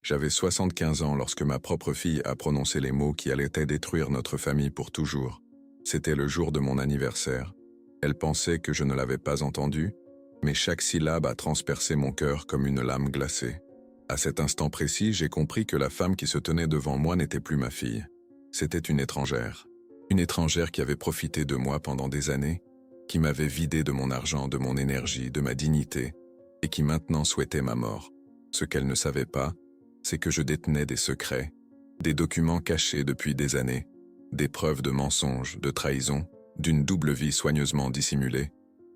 J'avais 75 ans lorsque ma propre fille a prononcé les mots qui allaient détruire notre famille pour toujours. C'était le jour de mon anniversaire. Elle pensait que je ne l'avais pas entendu, mais chaque syllabe a transpercé mon cœur comme une lame glacée. À cet instant précis, j'ai compris que la femme qui se tenait devant moi n'était plus ma fille. C'était une étrangère. Une étrangère qui avait profité de moi pendant des années, qui m'avait vidé de mon argent, de mon énergie, de ma dignité, et qui maintenant souhaitait ma mort. Ce qu'elle ne savait pas, c'est que je détenais des secrets, des documents cachés depuis des années, des preuves de mensonges, de trahison, d'une double vie soigneusement dissimulée.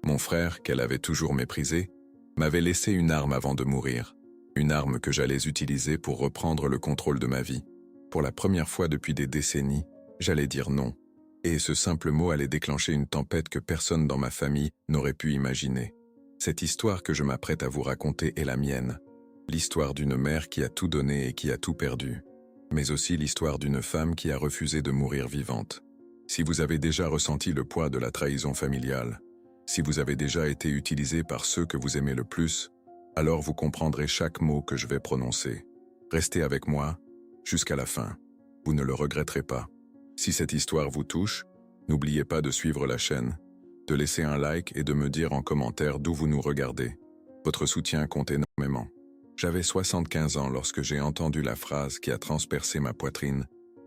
Mon frère, qu'elle avait toujours méprisé, m'avait laissé une arme avant de mourir, une arme que j'allais utiliser pour reprendre le contrôle de ma vie. Pour la première fois depuis des décennies, j'allais dire non, et ce simple mot allait déclencher une tempête que personne dans ma famille n'aurait pu imaginer. Cette histoire que je m'apprête à vous raconter est la mienne, l'histoire d'une mère qui a tout donné et qui a tout perdu, mais aussi l'histoire d'une femme qui a refusé de mourir vivante. Si vous avez déjà ressenti le poids de la trahison familiale, si vous avez déjà été utilisé par ceux que vous aimez le plus, alors vous comprendrez chaque mot que je vais prononcer. Restez avec moi jusqu'à la fin. Vous ne le regretterez pas. Si cette histoire vous touche, n'oubliez pas de suivre la chaîne, de laisser un like et de me dire en commentaire d'où vous nous regardez. Votre soutien compte énormément. J'avais 75 ans lorsque j'ai entendu la phrase qui a transpercé ma poitrine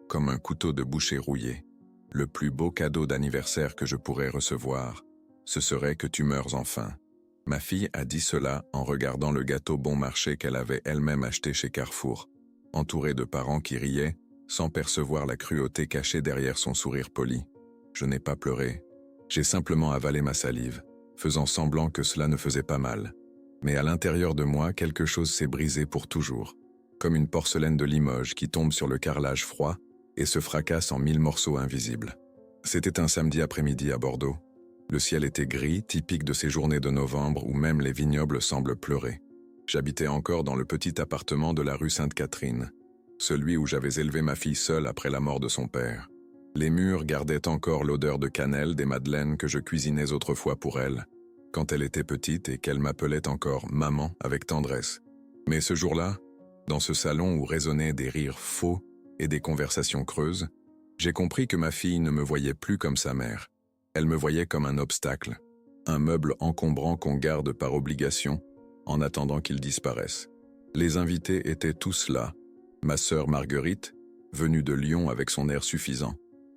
comme un couteau de boucher rouillé. Le plus beau cadeau d'anniversaire que je pourrais recevoir, ce serait que tu meurs enfin. Ma fille a dit cela en regardant le gâteau bon marché qu'elle avait elle-même acheté chez Carrefour, entourée de parents qui riaient, sans percevoir la cruauté cachée derrière son sourire poli. Je n'ai pas pleuré. J'ai simplement avalé ma salive, faisant semblant que cela ne faisait pas mal. Mais à l'intérieur de moi, quelque chose s'est brisé pour toujours, comme une porcelaine de Limoges qui tombe sur le carrelage froid et se fracasse en 1000 morceaux invisibles. C'était un samedi après-midi à Bordeaux. Le ciel était gris, typique de ces journées de novembre où même les vignobles semblent pleurer. J'habitais encore dans le petit appartement de la rue Sainte-Catherine, celui où j'avais élevé ma fille seule après la mort de son père. Les murs gardaient encore l'odeur de cannelle des madeleines que je cuisinais autrefois pour elle, quand elle était petite et qu'elle m'appelait encore « maman » avec tendresse. Mais ce jour-là, dans ce salon où résonnaient des rires faux et des conversations creuses, j'ai compris que ma fille ne me voyait plus comme sa mère. Elle me voyait comme un obstacle, un meuble encombrant qu'on garde par obligation, en attendant qu'il disparaisse. Les invités étaient tous là. Ma sœur Marguerite, venue de Lyon avec son air suffisant.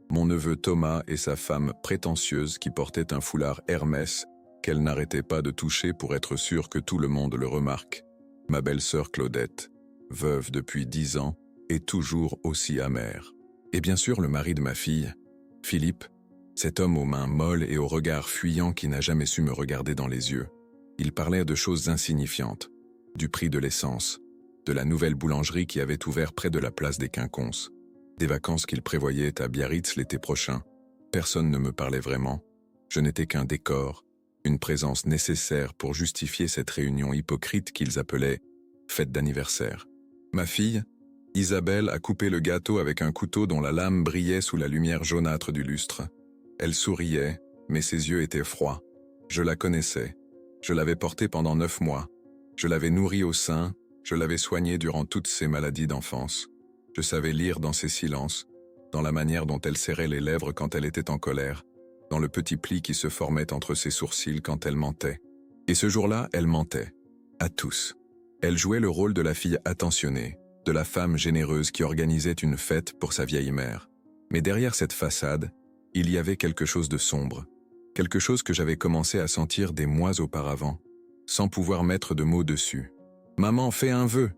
Mon neveu Thomas et sa femme prétentieuse qui portait un foulard Hermès qu'elle n'arrêtait pas de toucher pour être sûre que tout le monde le remarque. Ma belle-sœur Claudette, veuve depuis 10 ans et toujours aussi amère. Et bien sûr le mari de ma fille, Philippe, cet homme aux mains molles et au regard fuyant qui n'a jamais su me regarder dans les yeux. Il parlait de choses insignifiantes, du prix de l'essence, de la nouvelle boulangerie qui avait ouvert près de la place des Quinconces, des vacances qu'il prévoyait à Biarritz l'été prochain. Personne ne me parlait vraiment. Je n'étais qu'un décor, une présence nécessaire pour justifier cette réunion hypocrite qu'ils appelaient « fête d'anniversaire ». Ma fille, Isabelle, a coupé le gâteau avec un couteau dont la lame brillait sous la lumière jaunâtre du lustre. Elle souriait, mais ses yeux étaient froids. Je la connaissais. Je l'avais portée pendant 9 mois. Je l'avais nourrie au sein, je l'avais soignée durant toutes ses maladies d'enfance. Je savais lire dans ses silences, dans la manière dont elle serrait les lèvres quand elle était en colère, dans le petit pli qui se formait entre ses sourcils quand elle mentait. Et ce jour-là, elle mentait. À tous. Elle jouait le rôle de la fille attentionnée, de la femme généreuse qui organisait une fête pour sa vieille mère. Mais derrière cette façade, il y avait quelque chose de sombre, quelque chose que j'avais commencé à sentir des mois auparavant, sans pouvoir mettre de mots dessus. « Maman, fais un vœu !»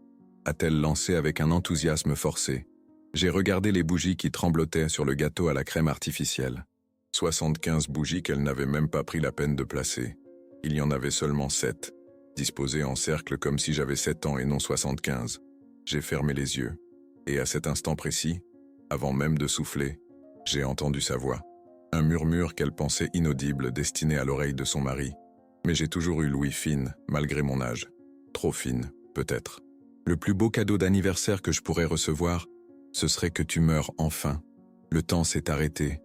a-t-elle lancé avec un enthousiasme forcé. J'ai regardé les bougies qui tremblotaient sur le gâteau à la crème artificielle. 75 bougies qu'elle n'avait même pas pris la peine de placer. Il y en avait seulement 7, disposées en cercle comme si j'avais 7 ans et non 75. J'ai fermé les yeux, et à cet instant précis, avant même de souffler, j'ai entendu sa voix. Un murmure qu'elle pensait inaudible destiné à l'oreille de son mari. Mais j'ai toujours eu l'ouïe fine, malgré mon âge. Trop fine, peut-être. Le plus beau cadeau d'anniversaire que je pourrais recevoir, ce serait que tu meurs enfin. Le temps s'est arrêté.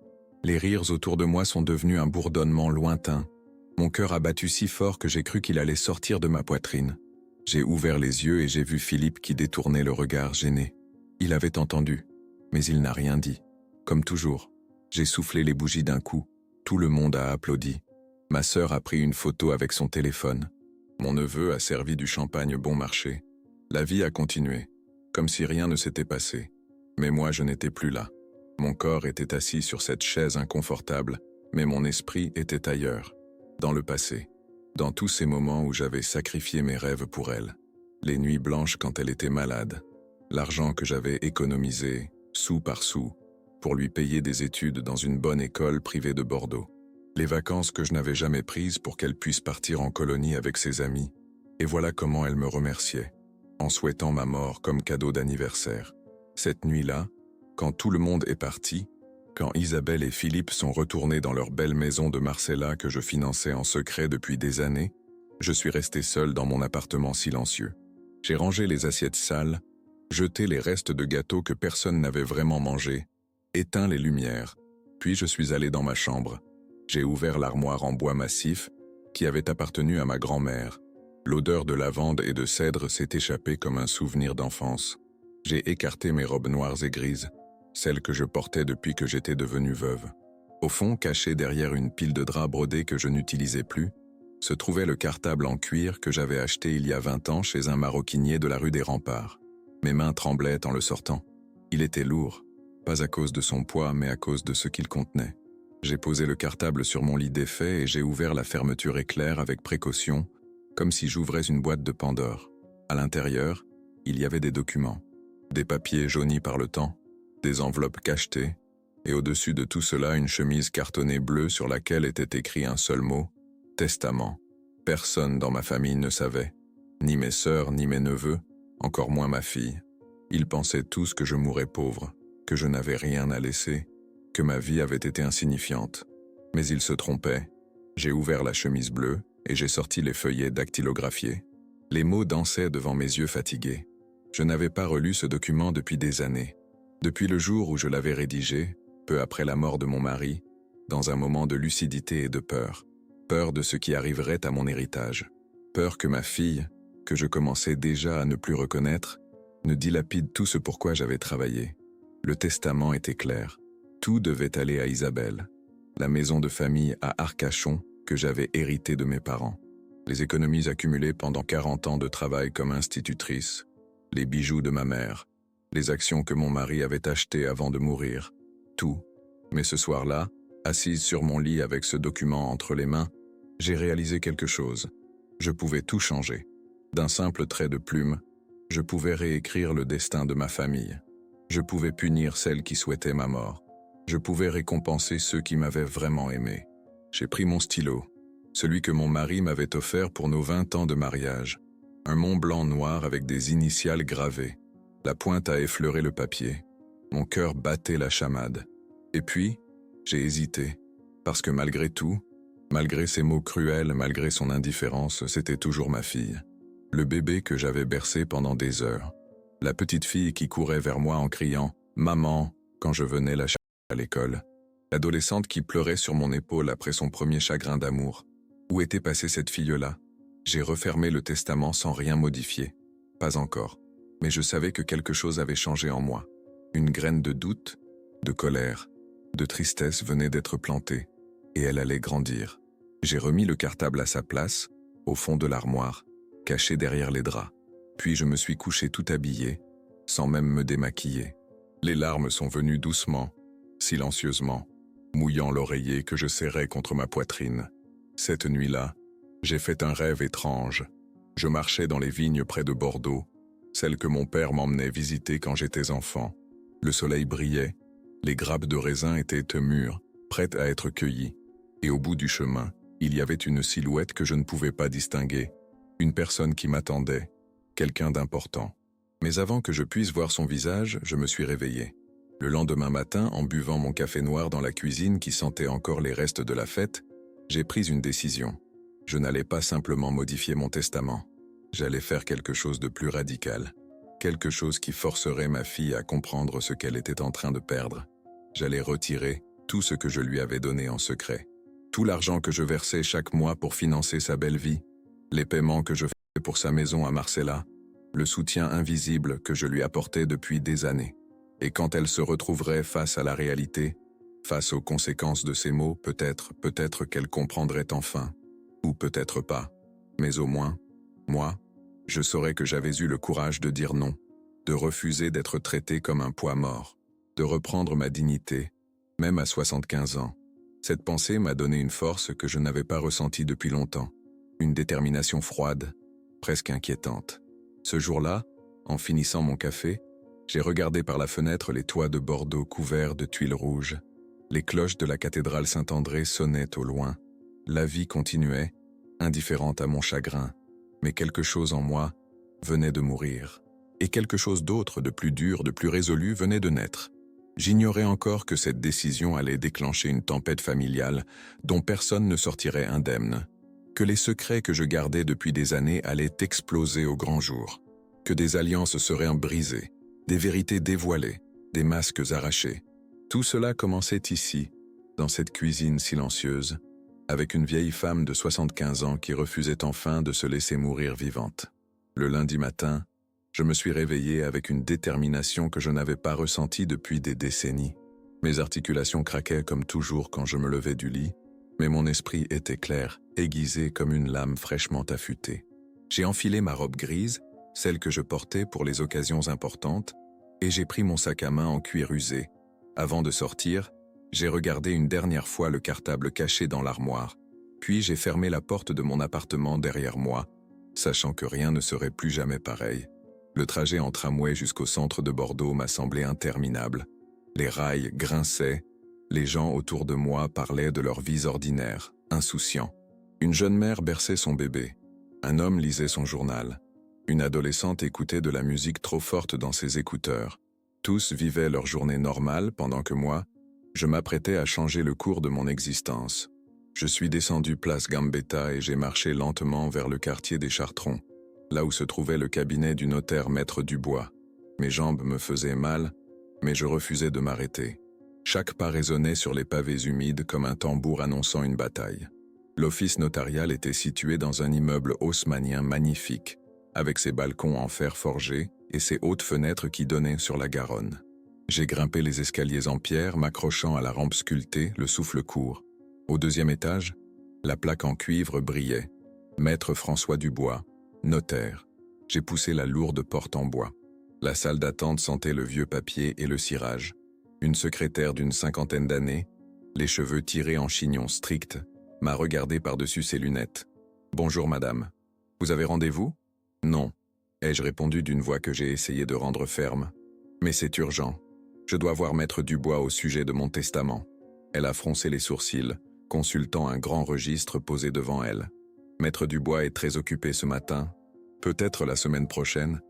Les rires autour de moi sont devenus un bourdonnement lointain. Mon cœur a battu si fort que j'ai cru qu'il allait sortir de ma poitrine. J'ai ouvert les yeux et j'ai vu Philippe qui détournait le regard gêné. Il avait entendu, mais il n'a rien dit. Comme toujours, j'ai soufflé les bougies d'un coup. Tout le monde a applaudi. Ma sœur a pris une photo avec son téléphone. Mon neveu a servi du champagne bon marché. La vie a continué, comme si rien ne s'était passé. Mais moi, je n'étais plus là. Mon corps était assis sur cette chaise inconfortable, mais mon esprit était ailleurs, dans le passé, dans tous ces moments où j'avais sacrifié mes rêves pour elle. Les nuits blanches quand elle était malade, l'argent que j'avais économisé, sou par sou, pour lui payer des études dans une bonne école privée de Bordeaux. Les vacances que je n'avais jamais prises pour qu'elle puisse partir en colonie avec ses amis. Et voilà comment elle me remerciait, en souhaitant ma mort comme cadeau d'anniversaire. Cette nuit-là, quand tout le monde est parti, quand Isabelle et Philippe sont retournés dans leur belle maison de Marcella que je finançais en secret depuis des années, je suis resté seul dans mon appartement silencieux. J'ai rangé les assiettes sales, jeté les restes de gâteaux que personne n'avait vraiment mangés, éteint les lumières, puis je suis allé dans ma chambre. J'ai ouvert l'armoire en bois massif qui avait appartenu à ma grand-mère. L'odeur de lavande et de cèdre s'est échappée comme un souvenir d'enfance. J'ai écarté mes robes noires et grises, celles que je portais depuis que j'étais devenue veuve. Au fond, caché derrière une pile de draps brodés que je n'utilisais plus, se trouvait le cartable en cuir que j'avais acheté il y a 20 ans chez un maroquinier de la rue des Remparts. Mes mains tremblaient en le sortant. Il était lourd, pas à cause de son poids, mais à cause de ce qu'il contenait. J'ai posé le cartable sur mon lit défait et j'ai ouvert la fermeture éclair avec précaution, comme si j'ouvrais une boîte de Pandore. À l'intérieur, il y avait des documents, des papiers jaunis par le temps, des enveloppes cachetées, et au-dessus de tout cela une chemise cartonnée bleue sur laquelle était écrit un seul mot, « Testament ». Personne dans ma famille ne savait, ni mes sœurs, ni mes neveux, encore moins ma fille. Ils pensaient tous que je mourrais pauvre, que je n'avais rien à laisser, que ma vie avait été insignifiante. Mais ils se trompaient. J'ai ouvert la chemise bleue et j'ai sorti les feuillets dactylographiés. Les mots dansaient devant mes yeux fatigués. Je n'avais pas relu ce document depuis des années. Depuis le jour où je l'avais rédigé, peu après la mort de mon mari, dans un moment de lucidité et de peur. Peur de ce qui arriverait à mon héritage. Peur que ma fille, que je commençais déjà à ne plus reconnaître, ne dilapide tout ce pourquoi j'avais travaillé. Le testament était clair. Tout devait aller à Isabelle, la maison de famille à Arcachon que j'avais héritée de mes parents, les économies accumulées pendant 40 ans de travail comme institutrice, les bijoux de ma mère, les actions que mon mari avait achetées avant de mourir, tout. Mais ce soir-là, assise sur mon lit avec ce document entre les mains, j'ai réalisé quelque chose. Je pouvais tout changer. D'un simple trait de plume, je pouvais réécrire le destin de ma famille. Je pouvais punir celles qui souhaitaient ma mort. Je pouvais récompenser ceux qui m'avaient vraiment aimé. J'ai pris mon stylo, celui que mon mari m'avait offert pour nos 20 ans de mariage. Un mont blanc noir avec des initiales gravées. La pointe a effleuré le papier. Mon cœur battait la chamade. Et puis, j'ai hésité, parce que malgré tout, malgré ses mots cruels, malgré son indifférence, c'était toujours ma fille. Le bébé que j'avais bercé pendant des heures. La petite fille qui courait vers moi en criant « Maman » quand je venais la chercher à l'école. L'adolescente qui pleurait sur mon épaule après son premier chagrin d'amour. Où était passée cette fille-là? J'ai refermé le testament sans rien modifier. Pas encore. Mais je savais que quelque chose avait changé en moi. Une graine de doute, de colère, de tristesse venait d'être plantée, et elle allait grandir. J'ai remis le cartable à sa place, au fond de l'armoire, caché derrière les draps. Puis je me suis couché tout habillé, sans même me démaquiller. Les larmes sont venues doucement, silencieusement, mouillant l'oreiller que je serrais contre ma poitrine. Cette nuit-là, j'ai fait un rêve étrange. Je marchais dans les vignes près de Bordeaux, celles que mon père m'emmenait visiter quand j'étais enfant. Le soleil brillait, les grappes de raisin étaient mûres, prêtes à être cueillies. Et au bout du chemin, il y avait une silhouette que je ne pouvais pas distinguer. Une personne qui m'attendait, quelqu'un d'important. Mais avant que je puisse voir son visage, je me suis réveillé. Le lendemain matin, en buvant mon café noir dans la cuisine qui sentait encore les restes de la fête, j'ai pris une décision. Je n'allais pas simplement modifier mon testament. J'allais faire quelque chose de plus radical. Quelque chose qui forcerait ma fille à comprendre ce qu'elle était en train de perdre. J'allais retirer tout ce que je lui avais donné en secret. Tout l'argent que je versais chaque mois pour financer sa belle vie. Les paiements que je et pour sa maison à Marcella, le soutien invisible que je lui apportais depuis des années. Et quand elle se retrouverait face à la réalité, face aux conséquences de ses mots, peut-être qu'elle comprendrait enfin, ou peut-être pas. Mais au moins, moi, je saurais que j'avais eu le courage de dire non, de refuser d'être traité comme un poids mort, de reprendre ma dignité, même à 75 ans. Cette pensée m'a donné une force que je n'avais pas ressentie depuis longtemps, une détermination froide, presque inquiétante. Ce jour-là, en finissant mon café, j'ai regardé par la fenêtre les toits de Bordeaux couverts de tuiles rouges. Les cloches de la cathédrale Saint-André sonnaient au loin. La vie continuait, indifférente à mon chagrin, mais quelque chose en moi venait de mourir. Et quelque chose d'autre, de plus dur, de plus résolu, venait de naître. J'ignorais encore que cette décision allait déclencher une tempête familiale dont personne ne sortirait indemne, que les secrets que je gardais depuis des années allaient exploser au grand jour, que des alliances seraient brisées, des vérités dévoilées, des masques arrachés. Tout cela commençait ici, dans cette cuisine silencieuse, avec une vieille femme de 75 ans qui refusait enfin de se laisser mourir vivante. Le lundi matin, je me suis réveillé avec une détermination que je n'avais pas ressentie depuis des décennies. Mes articulations craquaient comme toujours quand je me levais du lit, mais mon esprit était clair, aiguisé comme une lame fraîchement affûtée. J'ai enfilé ma robe grise, celle que je portais pour les occasions importantes, et j'ai pris mon sac à main en cuir usé. Avant de sortir, j'ai regardé une dernière fois le cartable caché dans l'armoire, puis j'ai fermé la porte de mon appartement derrière moi, sachant que rien ne serait plus jamais pareil. Le trajet en tramway jusqu'au centre de Bordeaux m'a semblé interminable. Les rails grinçaient, les gens autour de moi parlaient de leurs vies ordinaires, insouciants. Une jeune mère berçait son bébé, un homme lisait son journal, une adolescente écoutait de la musique trop forte dans ses écouteurs. Tous vivaient leur journée normale pendant que moi, je m'apprêtais à changer le cours de mon existence. Je suis descendu place Gambetta et j'ai marché lentement vers le quartier des Chartrons, là où se trouvait le cabinet du notaire Maître Dubois. Mes jambes me faisaient mal, mais je refusais de m'arrêter. Chaque pas résonnait sur les pavés humides comme un tambour annonçant une bataille. L'office notarial était situé dans un immeuble haussmannien magnifique, avec ses balcons en fer forgé et ses hautes fenêtres qui donnaient sur la Garonne. J'ai grimpé les escaliers en pierre, m'accrochant à la rampe sculptée, le souffle court. Au deuxième étage, la plaque en cuivre brillait. Maître François Dubois, notaire. J'ai poussé la lourde porte en bois. La salle d'attente sentait le vieux papier et le cirage. Une secrétaire d'une 50aine d'années, les cheveux tirés en chignon strict, m'a regardé par-dessus ses lunettes. « Bonjour madame. Vous avez rendez-vous » ?»« Non, » ai-je répondu d'une voix que j'ai essayé de rendre ferme. « Mais c'est urgent. Je dois voir Maître Dubois au sujet de mon testament. » Elle a froncé les sourcils, consultant un grand registre posé devant elle. « Maître Dubois est très occupé ce matin. Peut-être la semaine prochaine.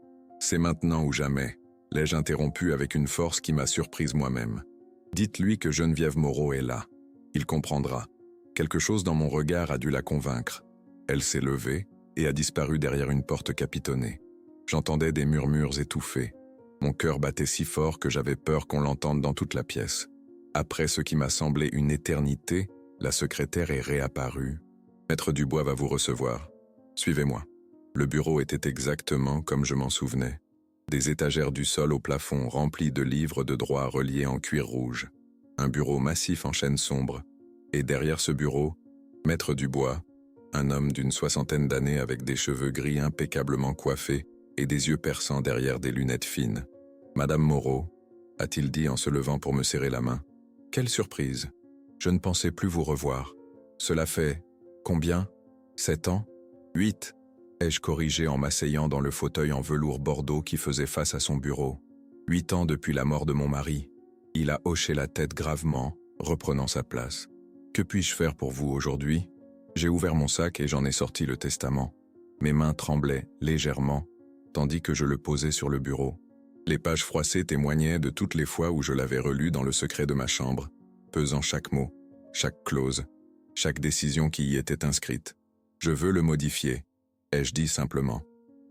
C'est maintenant ou jamais. » L'ai-je interrompu avec une force qui m'a surprise moi-même. « Dites-lui que Geneviève Moreau est là. Il comprendra. » Quelque chose dans mon regard a dû la convaincre. Elle s'est levée et a disparu derrière une porte capitonnée. J'entendais des murmures étouffés. Mon cœur battait si fort que j'avais peur qu'on l'entende dans toute la pièce. Après ce qui m'a semblé une éternité, la secrétaire est réapparue. « Maître Dubois va vous recevoir. Suivez-moi. » Le bureau était exactement comme je m'en souvenais. Des étagères du sol au plafond remplies de livres de droit reliés en cuir rouge. Un bureau massif en chêne sombre. Et derrière ce bureau, Maître Dubois, un homme d'une 60aine d'années avec des cheveux gris impeccablement coiffés et des yeux perçants derrière des lunettes fines. « Madame Moreau » a-t-il dit en se levant pour me serrer la main. « Quelle surprise. Je ne pensais plus vous revoir. Cela fait... combien? 7 ans? 8 » ai-je corrigé en m'asseyant dans le fauteuil en velours bordeaux qui faisait face à son bureau. 8 ans depuis la mort de mon mari. Il a hoché la tête gravement, reprenant sa place. « Que puis-je faire pour vous aujourd'hui » J'ai ouvert mon sac et j'en ai sorti le testament. Mes mains tremblaient légèrement, tandis que je le posais sur le bureau. Les pages froissées témoignaient de toutes les fois où je l'avais relu dans le secret de ma chambre, pesant chaque mot, chaque clause, chaque décision qui y était inscrite. « Je veux le modifier », ai-je dit simplement.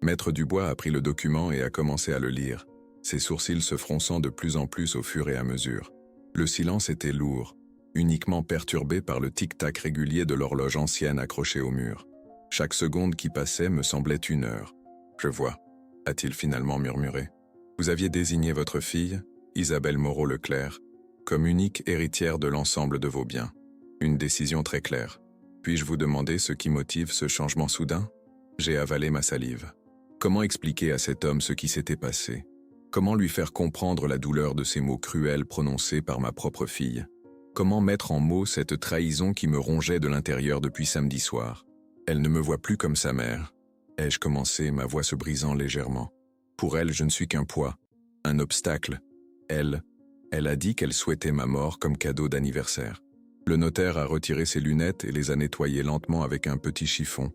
Maître Dubois a pris le document et a commencé à le lire, ses sourcils se fronçant de plus en plus au fur et à mesure. Le silence était lourd, uniquement perturbé par le tic-tac régulier de l'horloge ancienne accrochée au mur. Chaque seconde qui passait me semblait une heure. Je vois, a-t-il finalement murmuré. Vous aviez désigné votre fille, Isabelle Moreau-Leclerc, comme unique héritière de l'ensemble de vos biens. Une décision très claire. Puis-je vous demander ce qui motive ce changement soudain? J'ai avalé ma salive. Comment expliquer à cet homme ce qui s'était passé? Comment lui faire comprendre la douleur de ces mots cruels prononcés par ma propre fille? Comment mettre en mots cette trahison qui me rongeait de l'intérieur depuis samedi soir? Elle ne me voit plus comme sa mère. Ai-je commencé, ma voix se brisant légèrement. Pour elle, je ne suis qu'un poids, un obstacle. Elle a dit qu'elle souhaitait ma mort comme cadeau d'anniversaire. Le notaire a retiré ses lunettes et les a nettoyées lentement avec un petit chiffon,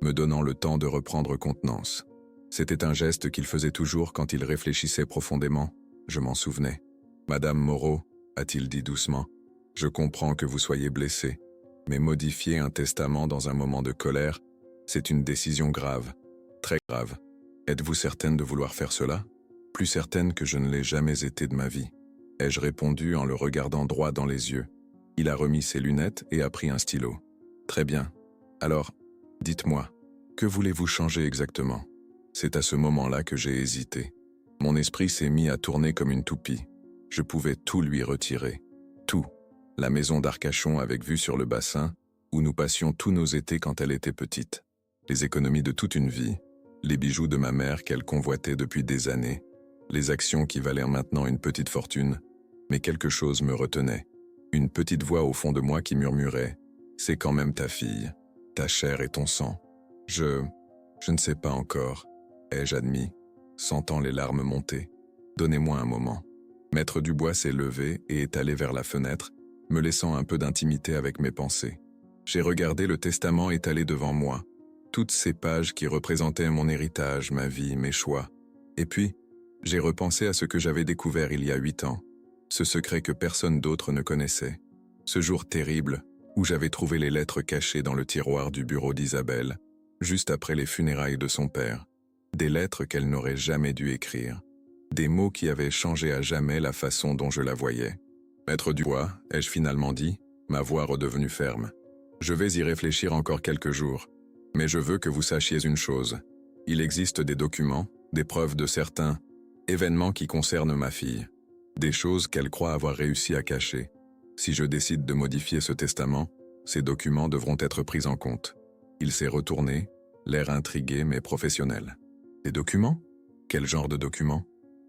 me donnant le temps de reprendre contenance. C'était un geste qu'il faisait toujours quand il réfléchissait profondément. Je m'en souvenais. « Madame Moreau, a-t-il dit doucement, je comprends que vous soyez blessée, mais modifier un testament dans un moment de colère, c'est une décision grave, très grave. Êtes-vous certaine de vouloir faire cela? Plus certaine que je ne l'ai jamais été de ma vie. » Ai-je répondu en le regardant droit dans les yeux. Il a remis ses lunettes et a pris un stylo. « Très bien. Alors, dites-moi, que voulez-vous changer exactement ?» C'est à ce moment-là que j'ai hésité. Mon esprit s'est mis à tourner comme une toupie. Je pouvais tout lui retirer. Tout. La maison d'Arcachon avec vue sur le bassin, où nous passions tous nos étés quand elle était petite. Les économies de toute une vie. Les bijoux de ma mère qu'elle convoitait depuis des années. Les actions qui valaient maintenant une petite fortune. Mais quelque chose me retenait. Une petite voix au fond de moi qui murmurait « C'est quand même ta fille, ta chair et ton sang. » Je ne sais pas encore, ai-je admis, sentant les larmes monter. Donnez-moi un moment. Maître Dubois s'est levé et est allé vers la fenêtre, me laissant un peu d'intimité avec mes pensées. J'ai regardé le testament étalé devant moi, toutes ces pages qui représentaient mon héritage, ma vie, mes choix. Et puis, j'ai repensé à ce que j'avais découvert il y a 8 ans, ce secret que personne d'autre ne connaissait, ce jour terrible où j'avais trouvé les lettres cachées dans le tiroir du bureau d'Isabelle, juste après les funérailles de son père, des lettres qu'elle n'aurait jamais dû écrire, des mots qui avaient changé à jamais la façon dont je la voyais. « Maître Dubois, ai-je finalement dit, ma voix redevenue ferme. Je vais y réfléchir encore quelques jours, mais je veux que vous sachiez une chose. Il existe des documents, des preuves de certains événements qui concernent ma fille, des choses qu'elle croit avoir réussi à cacher. Si je décide de modifier ce testament, ces documents devront être pris en compte. » Il s'est retourné, l'air intrigué mais professionnel. « Des documents? Quel genre de documents?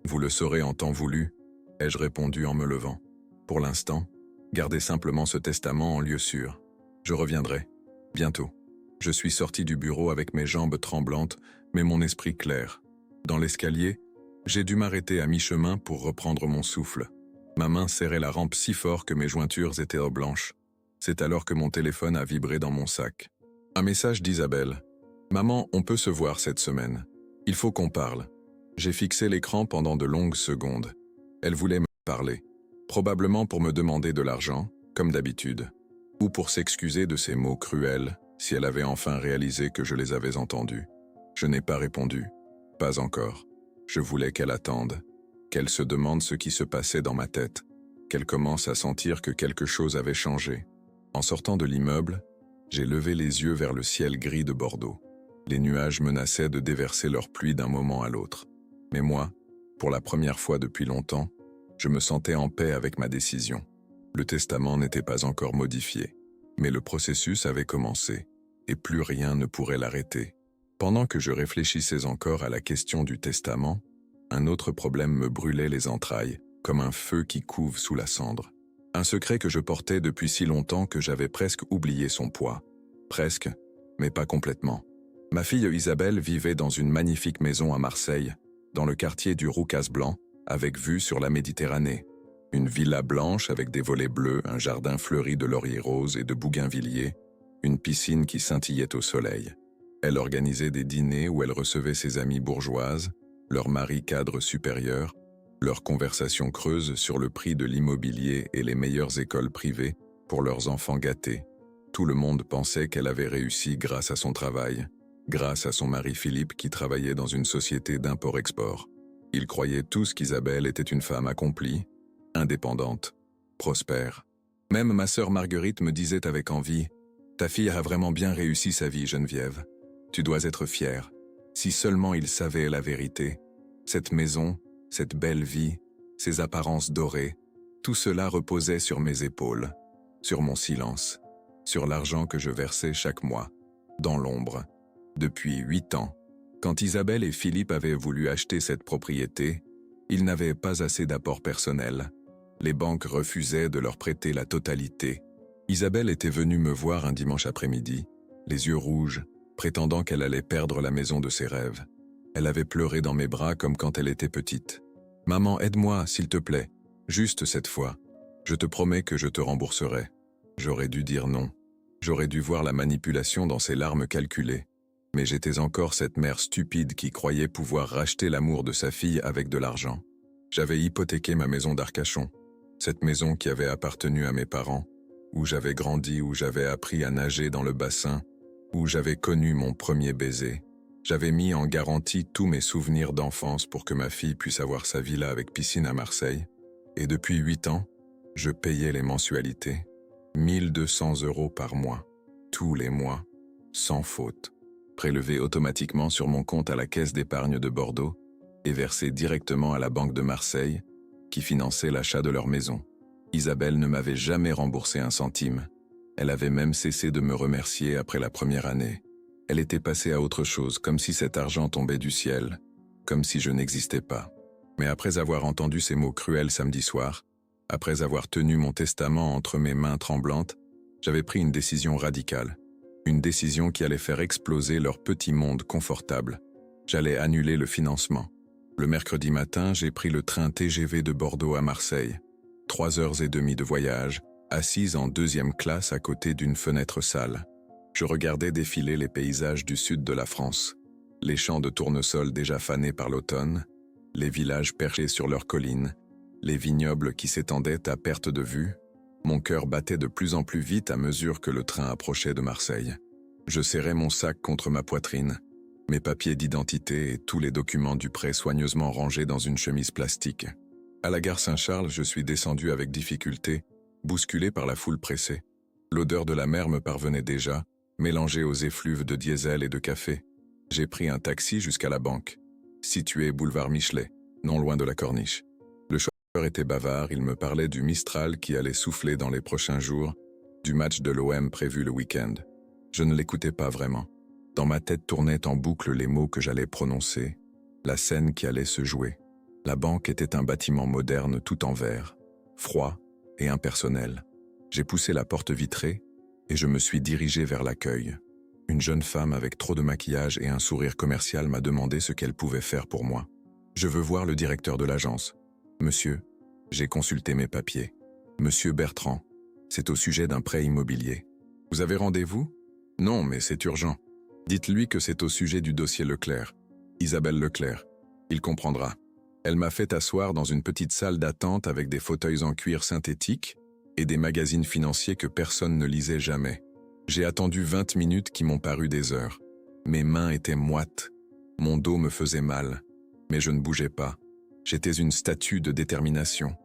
Vous le saurez en temps voulu, ai-je répondu en me levant. Pour l'instant, gardez simplement ce testament en lieu sûr. Je reviendrai, bientôt. Je suis sorti du bureau avec mes jambes tremblantes, mais mon esprit clair. Dans l'escalier, j'ai dû m'arrêter à mi-chemin pour reprendre mon souffle. Ma main serrait la rampe si fort que mes jointures étaient blanches. C'est alors que mon téléphone a vibré dans mon sac. Un message d'Isabelle. « Maman, on peut se voir cette semaine. Il faut qu'on parle. » J'ai fixé l'écran pendant de longues secondes. Elle voulait me parler. Probablement pour me demander de l'argent, comme d'habitude. Ou pour s'excuser de ces mots cruels, si elle avait enfin réalisé que je les avais entendus. Je n'ai pas répondu. Pas encore. Je voulais qu'elle attende, qu'elle se demande ce qui se passait dans ma tête, qu'elle commence à sentir que quelque chose avait changé. En sortant de l'immeuble, j'ai levé les yeux vers le ciel gris de Bordeaux. Les nuages menaçaient de déverser leur pluie d'un moment à l'autre. Mais moi, pour la première fois depuis longtemps, je me sentais en paix avec ma décision. Le testament n'était pas encore modifié, mais le processus avait commencé, et plus rien ne pourrait l'arrêter. Pendant que je réfléchissais encore à la question du testament, un autre problème me brûlait les entrailles, comme un feu qui couve sous la cendre. Un secret que je portais depuis si longtemps que j'avais presque oublié son poids. Presque, mais pas complètement. Ma fille Isabelle vivait dans une magnifique maison à Marseille, dans le quartier du Roucas Blanc, avec vue sur la Méditerranée. Une villa blanche avec des volets bleus, un jardin fleuri de lauriers roses et de bougainvilliers, une piscine qui scintillait au soleil. Elle organisait des dîners où elle recevait ses amies bourgeoises, leurs maris cadres supérieurs, leurs conversations creuses sur le prix de l'immobilier et les meilleures écoles privées pour leurs enfants gâtés. Tout le monde pensait qu'elle avait réussi grâce à son travail, grâce à son mari Philippe qui travaillait dans une société d'import-export. Ils croyaient tous qu'Isabelle était une femme accomplie, indépendante, prospère. Même ma sœur Marguerite me disait avec envie « Ta fille a vraiment bien réussi sa vie, Geneviève. Tu dois être fier. Si seulement il savait la vérité. Cette maison, cette belle vie, ces apparences dorées, tout cela reposait sur mes épaules, sur mon silence, sur l'argent que je versais chaque mois, dans l'ombre. Depuis 8 ans, quand Isabelle et Philippe avaient voulu acheter cette propriété, ils n'avaient pas assez d'apport personnel. Les banques refusaient de leur prêter la totalité. Isabelle était venue me voir un dimanche après-midi, les yeux rouges, prétendant qu'elle allait perdre la maison de ses rêves. Elle avait pleuré dans mes bras comme quand elle était petite. « Maman, aide-moi, s'il te plaît. Juste cette fois. Je te promets que je te rembourserai. » J'aurais dû dire non. J'aurais dû voir la manipulation dans ses larmes calculées. Mais j'étais encore cette mère stupide qui croyait pouvoir racheter l'amour de sa fille avec de l'argent. J'avais hypothéqué ma maison d'Arcachon, cette maison qui avait appartenu à mes parents, où j'avais grandi, où j'avais appris à nager dans le bassin, où j'avais connu mon premier baiser. J'avais mis en garantie tous mes souvenirs d'enfance pour que ma fille puisse avoir sa villa avec piscine à Marseille. Et depuis 8 ans, je payais les mensualités. 1200 € par mois, tous les mois, sans faute, prélevés automatiquement sur mon compte à la Caisse d'épargne de Bordeaux et versés directement à la Banque de Marseille, qui finançait l'achat de leur maison. Isabelle ne m'avait jamais remboursé un centime. Elle avait même cessé de me remercier après la première année. Elle était passée à autre chose, comme si cet argent tombait du ciel, comme si je n'existais pas. Mais après avoir entendu ces mots cruels samedi soir, après avoir tenu mon testament entre mes mains tremblantes, j'avais pris une décision radicale. Une décision qui allait faire exploser leur petit monde confortable. J'allais annuler le financement. Le mercredi matin, j'ai pris le train TGV de Bordeaux à Marseille. 3h30 de voyage, assise en 2e classe à côté d'une fenêtre sale. Je regardais défiler les paysages du sud de la France. Les champs de tournesol déjà fanés par l'automne, les villages perchés sur leurs collines, les vignobles qui s'étendaient à perte de vue. Mon cœur battait de plus en plus vite à mesure que le train approchait de Marseille. Je serrais mon sac contre ma poitrine, mes papiers d'identité et tous les documents du prêt soigneusement rangés dans une chemise plastique. À la gare Saint-Charles, je suis descendu avec difficulté, bousculé par la foule pressée. L'odeur de la mer me parvenait déjà, mélangée aux effluves de diesel et de café. J'ai pris un taxi jusqu'à la banque, située boulevard Michelet, non loin de la Corniche. Le chauffeur était bavard, il me parlait du Mistral qui allait souffler dans les prochains jours, du match de l'OM prévu le week-end. Je ne l'écoutais pas vraiment. Dans ma tête tournaient en boucle les mots que j'allais prononcer, la scène qui allait se jouer. La banque était un bâtiment moderne tout en verre, froid et impersonnel. J'ai poussé la porte vitrée et je me suis dirigé vers l'accueil. Une jeune femme avec trop de maquillage et un sourire commercial m'a demandé ce qu'elle pouvait faire pour moi. « Je veux voir le directeur de l'agence. »« Monsieur, j'ai consulté mes papiers. Monsieur Bertrand, c'est au sujet d'un prêt immobilier. Vous avez rendez-vous ? Non, mais c'est urgent. Dites-lui que c'est au sujet du dossier Leclerc. Isabelle Leclerc. Il comprendra. » Elle m'a fait asseoir dans une petite salle d'attente avec des fauteuils en cuir synthétique et des magazines financiers que personne ne lisait jamais. J'ai attendu 20 minutes qui m'ont paru des heures. Mes mains étaient moites. Mon dos me faisait mal. Mais je ne bougeais pas. J'étais une statue de détermination.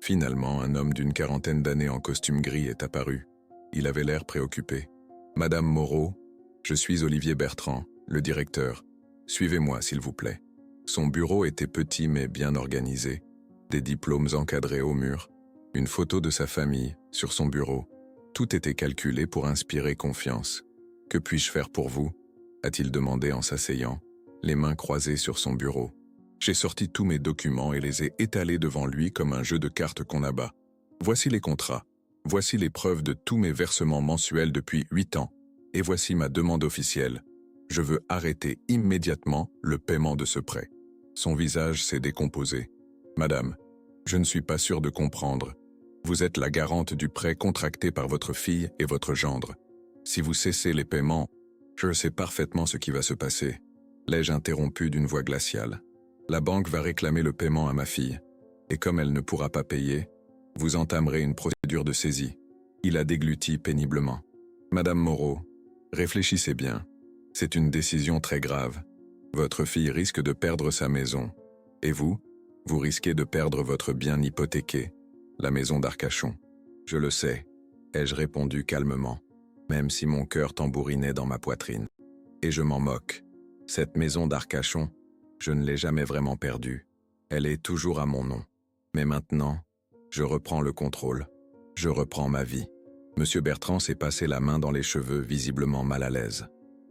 Finalement, un homme d'une 40aine d'années en costume gris est apparu. Il avait l'air préoccupé. « Madame Moreau, je suis Olivier Bertrand, le directeur. Suivez-moi, s'il vous plaît. » Son bureau était petit mais bien organisé. Des diplômes encadrés au mur. Une photo de sa famille sur son bureau. Tout était calculé pour inspirer confiance. « Que puis-je faire pour vous ?» a-t-il demandé en s'asseyant, les mains croisées sur son bureau. J'ai sorti tous mes documents et les ai étalés devant lui comme un jeu de cartes qu'on abat. Voici les contrats. Voici les preuves de tous mes versements mensuels depuis 8 ans. Et voici ma demande officielle. Je veux arrêter immédiatement le paiement de ce prêt. Son visage s'est décomposé. « Madame, je ne suis pas sûr de comprendre. Vous êtes la garante du prêt contracté par votre fille et votre gendre. Si vous cessez les paiements, je sais parfaitement ce qui va se passer. » L'ai-je interrompu d'une voix glaciale. La banque va réclamer le paiement à ma fille. Et comme elle ne pourra pas payer, vous entamerez une procédure de saisie. Il a dégluti péniblement. « Madame Moreau, réfléchissez bien. C'est une décision très grave. Votre fille risque de perdre sa maison. Et vous risquez de perdre votre bien hypothéqué, la maison d'Arcachon. Je le sais, ai-je répondu calmement, même si mon cœur tambourinait dans ma poitrine. Et je m'en moque. Cette maison d'Arcachon, je ne l'ai jamais vraiment perdue. Elle est toujours à mon nom. Mais maintenant, je reprends le contrôle. Je reprends ma vie. Monsieur Bertrand s'est passé la main dans les cheveux, visiblement mal à l'aise.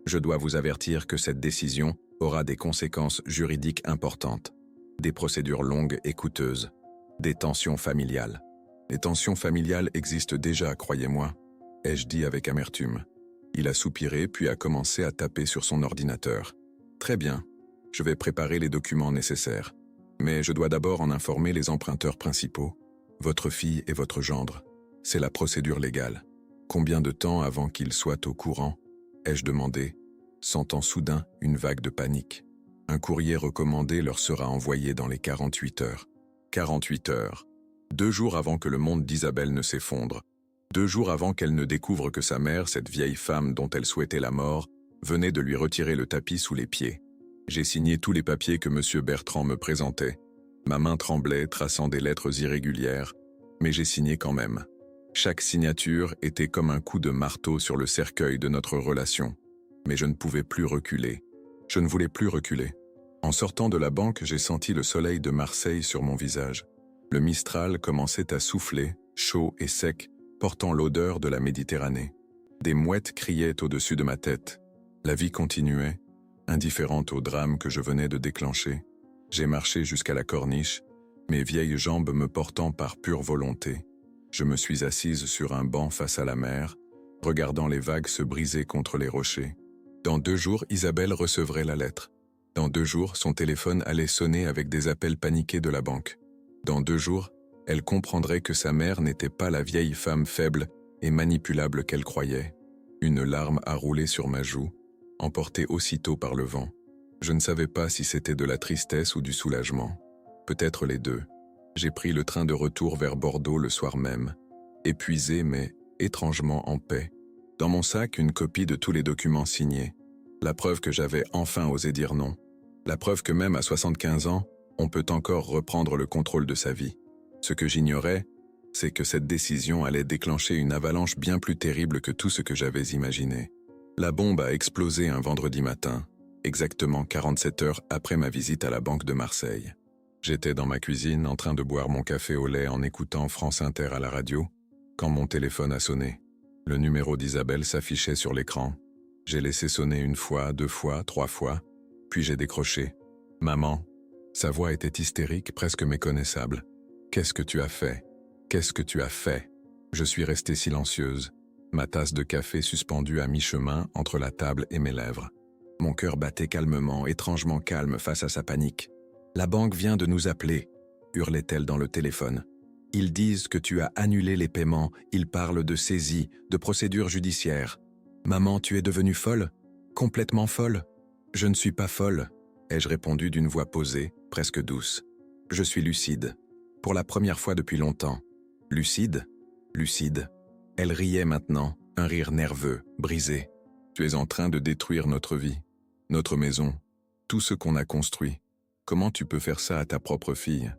Je dois vous avertir que cette décision aura des conséquences juridiques importantes. Des procédures longues et coûteuses. Des tensions familiales. Les tensions familiales existent déjà, croyez-moi, ai-je dit avec amertume. Il a soupiré puis a commencé à taper sur son ordinateur. Très bien, je vais préparer les documents nécessaires. Mais je dois d'abord en informer les emprunteurs principaux, votre fille et votre gendre. C'est la procédure légale. Combien de temps avant qu'ils soient au courant, ai-je demandé, sentant soudain une vague de panique. Un courrier recommandé leur sera envoyé dans les 48 heures. 48 heures. 2 jours avant que le monde d'Isabelle ne s'effondre. 2 jours avant qu'elle ne découvre que sa mère, cette vieille femme dont elle souhaitait la mort, venait de lui retirer le tapis sous les pieds. J'ai signé tous les papiers que M. Bertrand me présentait. Ma main tremblait, traçant des lettres irrégulières, mais j'ai signé quand même. Chaque signature était comme un coup de marteau sur le cercueil de notre relation. Mais je ne pouvais plus reculer. Je ne voulais plus reculer. En sortant de la banque, j'ai senti le soleil de Marseille sur mon visage. Le Mistral commençait à souffler, chaud et sec, portant l'odeur de la Méditerranée. Des mouettes criaient au-dessus de ma tête. La vie continuait, indifférente au drame que je venais de déclencher. J'ai marché jusqu'à la corniche, mes vieilles jambes me portant par pure volonté. Je me suis assise sur un banc face à la mer, regardant les vagues se briser contre les rochers. Dans 2 jours, Isabelle recevrait la lettre. Dans 2 jours, son téléphone allait sonner avec des appels paniqués de la banque. Dans 2 jours, elle comprendrait que sa mère n'était pas la vieille femme faible et manipulable qu'elle croyait. Une larme a roulé sur ma joue, emportée aussitôt par le vent. Je ne savais pas si c'était de la tristesse ou du soulagement. Peut-être les deux. J'ai pris le train de retour vers Bordeaux le soir même, épuisé mais étrangement en paix. Dans mon sac, une copie de tous les documents signés. La preuve que j'avais enfin osé dire non. La preuve que même à 75 ans, on peut encore reprendre le contrôle de sa vie. Ce que j'ignorais, c'est que cette décision allait déclencher une avalanche bien plus terrible que tout ce que j'avais imaginé. La bombe a explosé un vendredi matin, exactement 47 heures après ma visite à la Banque de Marseille. J'étais dans ma cuisine en train de boire mon café au lait en écoutant France Inter à la radio, quand mon téléphone a sonné. Le numéro d'Isabelle s'affichait sur l'écran. J'ai laissé sonner 1 fois, 2 fois, 3 fois, puis j'ai décroché. « Maman !» Sa voix était hystérique, presque méconnaissable. « Qu'est-ce que tu as fait ? Qu'est-ce que tu as fait ?» Je suis restée silencieuse, ma tasse de café suspendue à mi-chemin entre la table et mes lèvres. Mon cœur battait calmement, étrangement calme face à sa panique. « La banque vient de nous appeler !» hurlait-elle dans le téléphone. « Ils disent que tu as annulé les paiements, ils parlent de saisie, de procédure judiciaire. Maman, tu es devenue folle ? Complètement folle ? » « Je ne suis pas folle !» ai-je répondu d'une voix posée, presque douce. « Je suis lucide. Pour la première fois depuis longtemps. » « Lucide ? Lucide. » Elle riait maintenant, un rire nerveux, brisé. « Tu es en train de détruire notre vie, notre maison, tout ce qu'on a construit. Comment tu peux faire ça à ta propre fille ?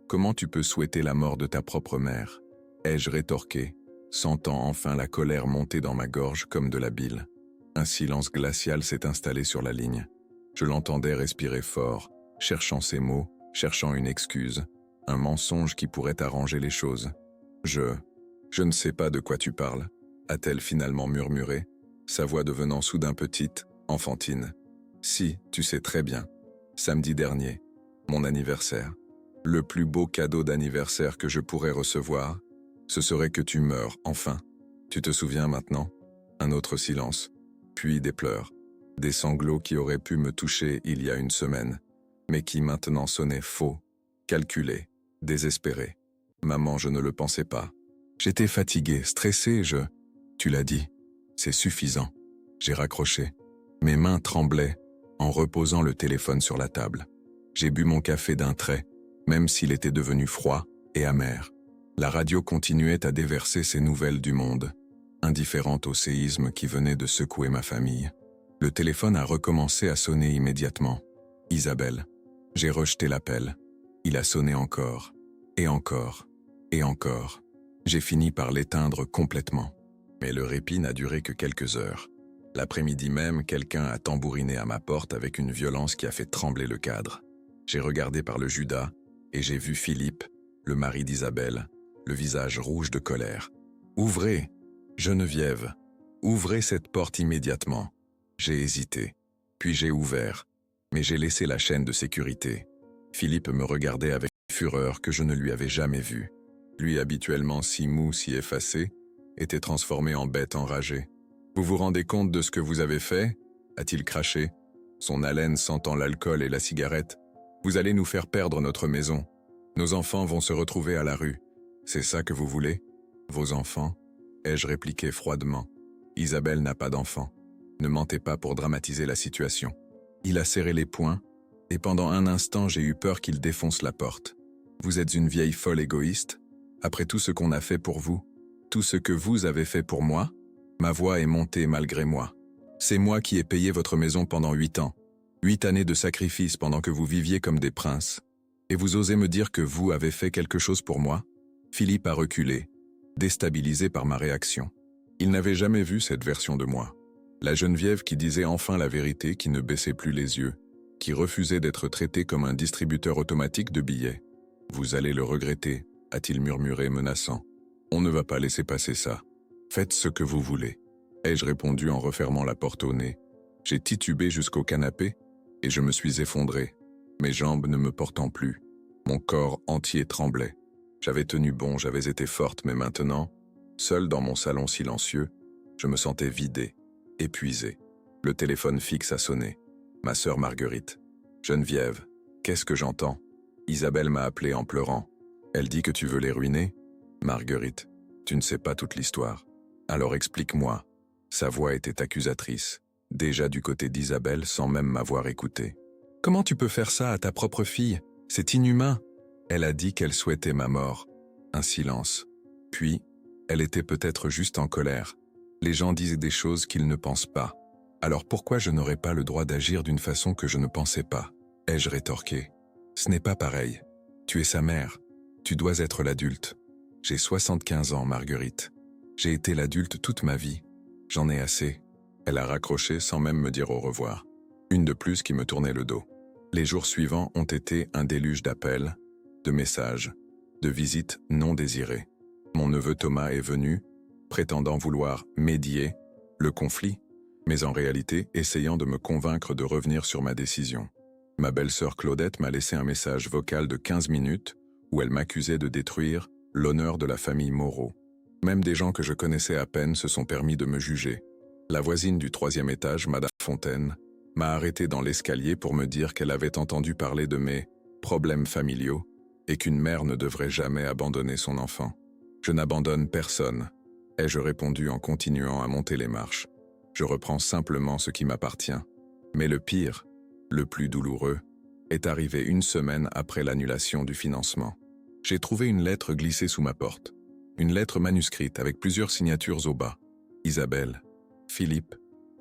Comment tu peux souhaiter la mort de ta propre mère ?» ai-je rétorqué, sentant enfin la colère monter dans ma gorge comme de la bile. Un silence glacial s'est installé sur la ligne. Je l'entendais respirer fort, cherchant ses mots, cherchant une excuse, un mensonge qui pourrait arranger les choses. « Je ne sais pas de quoi tu parles », a-t-elle finalement murmuré, sa voix devenant soudain petite, enfantine. « Si, tu sais très bien. Samedi dernier, mon anniversaire. Le plus beau cadeau d'anniversaire que je pourrais recevoir, ce serait que tu meurs, enfin. Tu te souviens maintenant ? » Un autre silence, puis des pleurs, des sanglots qui auraient pu me toucher il y a 1 semaine, mais qui maintenant sonnaient faux, calculés, désespérés. Maman, je ne le pensais pas. J'étais fatigué, stressé, Tu l'as dit, c'est suffisant. J'ai raccroché. Mes mains tremblaient en reposant le téléphone sur la table. J'ai bu mon café d'un trait, même s'il était devenu froid et amer. La radio continuait à déverser ses nouvelles du monde, indifférente au séisme qui venait de secouer ma famille. Le téléphone a recommencé à sonner immédiatement. Isabelle. J'ai rejeté l'appel. Il a sonné encore, et encore, et encore. J'ai fini par l'éteindre complètement. Mais le répit n'a duré que quelques heures. L'après-midi même, quelqu'un a tambouriné à ma porte avec une violence qui a fait trembler le cadre. J'ai regardé par le Judas et j'ai vu Philippe, le mari d'Isabelle, le visage rouge de colère. « Ouvrez, Geneviève, ouvrez cette porte immédiatement. » J'ai hésité, puis j'ai ouvert, mais j'ai laissé la chaîne de sécurité. Philippe me regardait avec une fureur que je ne lui avais jamais vue. Lui, habituellement si mou, si effacé, était transformé en bête enragée. « Vous vous rendez compte de ce que vous avez fait ?» a-t-il craché, son haleine sentant l'alcool et la cigarette. « Vous allez nous faire perdre notre maison. Nos enfants vont se retrouver à la rue. C'est ça que vous voulez? Vos enfants ?» ai-je répliqué froidement. Isabelle n'a pas d'enfants. Ne mentez pas pour dramatiser la situation. Il a serré les poings, et pendant un instant j'ai eu peur qu'il défonce la porte. « Vous êtes une vieille folle égoïste? Après tout ce qu'on a fait pour vous, tout ce que vous avez fait pour moi, ma voix est montée malgré moi. C'est moi qui ai payé votre maison pendant 8 ans. 8 années de sacrifice pendant que vous viviez comme des princes. Et vous osez me dire que vous avez fait quelque chose pour moi ?» Philippe a reculé, déstabilisé par ma réaction. Il n'avait jamais vu cette version de moi. La Geneviève qui disait enfin la vérité, qui ne baissait plus les yeux, qui refusait d'être traitée comme un distributeur automatique de billets. « Vous allez le regretter », a-t-il murmuré menaçant. « On ne va pas laisser passer ça. Faites ce que vous voulez. » ai-je répondu en refermant la porte au nez. J'ai titubé jusqu'au canapé et je me suis effondré, mes jambes ne me portant plus. Mon corps entier tremblait. J'avais tenu bon, j'avais été forte, mais maintenant, seul dans mon salon silencieux, je me sentais vidé, épuisé. Le téléphone fixe a sonné. Ma sœur Marguerite. « Geneviève, qu'est-ce que j'entends ?» Isabelle m'a appelé en pleurant. « Elle dit que tu veux les ruiner ?» Marguerite, tu ne sais pas toute l'histoire. Alors explique-moi. Sa voix était accusatrice, déjà du côté d'Isabelle sans même m'avoir écouté. « Comment tu peux faire ça à ta propre fille? C'est inhumain !» Elle a dit qu'elle souhaitait ma mort. Un silence. Puis, elle était peut-être juste en colère. Les gens disent des choses qu'ils ne pensent pas. Alors pourquoi je n'aurais pas le droit d'agir d'une façon que je ne pensais pas? Ai-je rétorqué. Ce n'est pas pareil. Tu es sa mère. Tu dois être l'adulte. J'ai 75 ans, Marguerite. J'ai été l'adulte toute ma vie. J'en ai assez. Elle a raccroché sans même me dire au revoir. Une de plus qui me tournait le dos. Les jours suivants ont été un déluge d'appels, de messages, de visites non désirées. Mon neveu Thomas est venu, prétendant vouloir médier le conflit, mais en réalité essayant de me convaincre de revenir sur ma décision. Ma belle-sœur Claudette m'a laissé un message vocal de 15 minutes où elle m'accusait de détruire l'honneur de la famille Moreau. Même des gens que je connaissais à peine se sont permis de me juger. La voisine du 3e étage, Madame Fontaine, m'a arrêté dans l'escalier pour me dire qu'elle avait entendu parler de mes problèmes familiaux et qu'une mère ne devrait jamais abandonner son enfant. « Je n'abandonne personne », ai-je répondu en continuant à monter les marches. Je reprends simplement ce qui m'appartient. Mais le pire, le plus douloureux, est arrivé 1 semaine après l'annulation du financement. J'ai trouvé une lettre glissée sous ma porte. Une lettre manuscrite avec plusieurs signatures au bas. Isabelle, Philippe,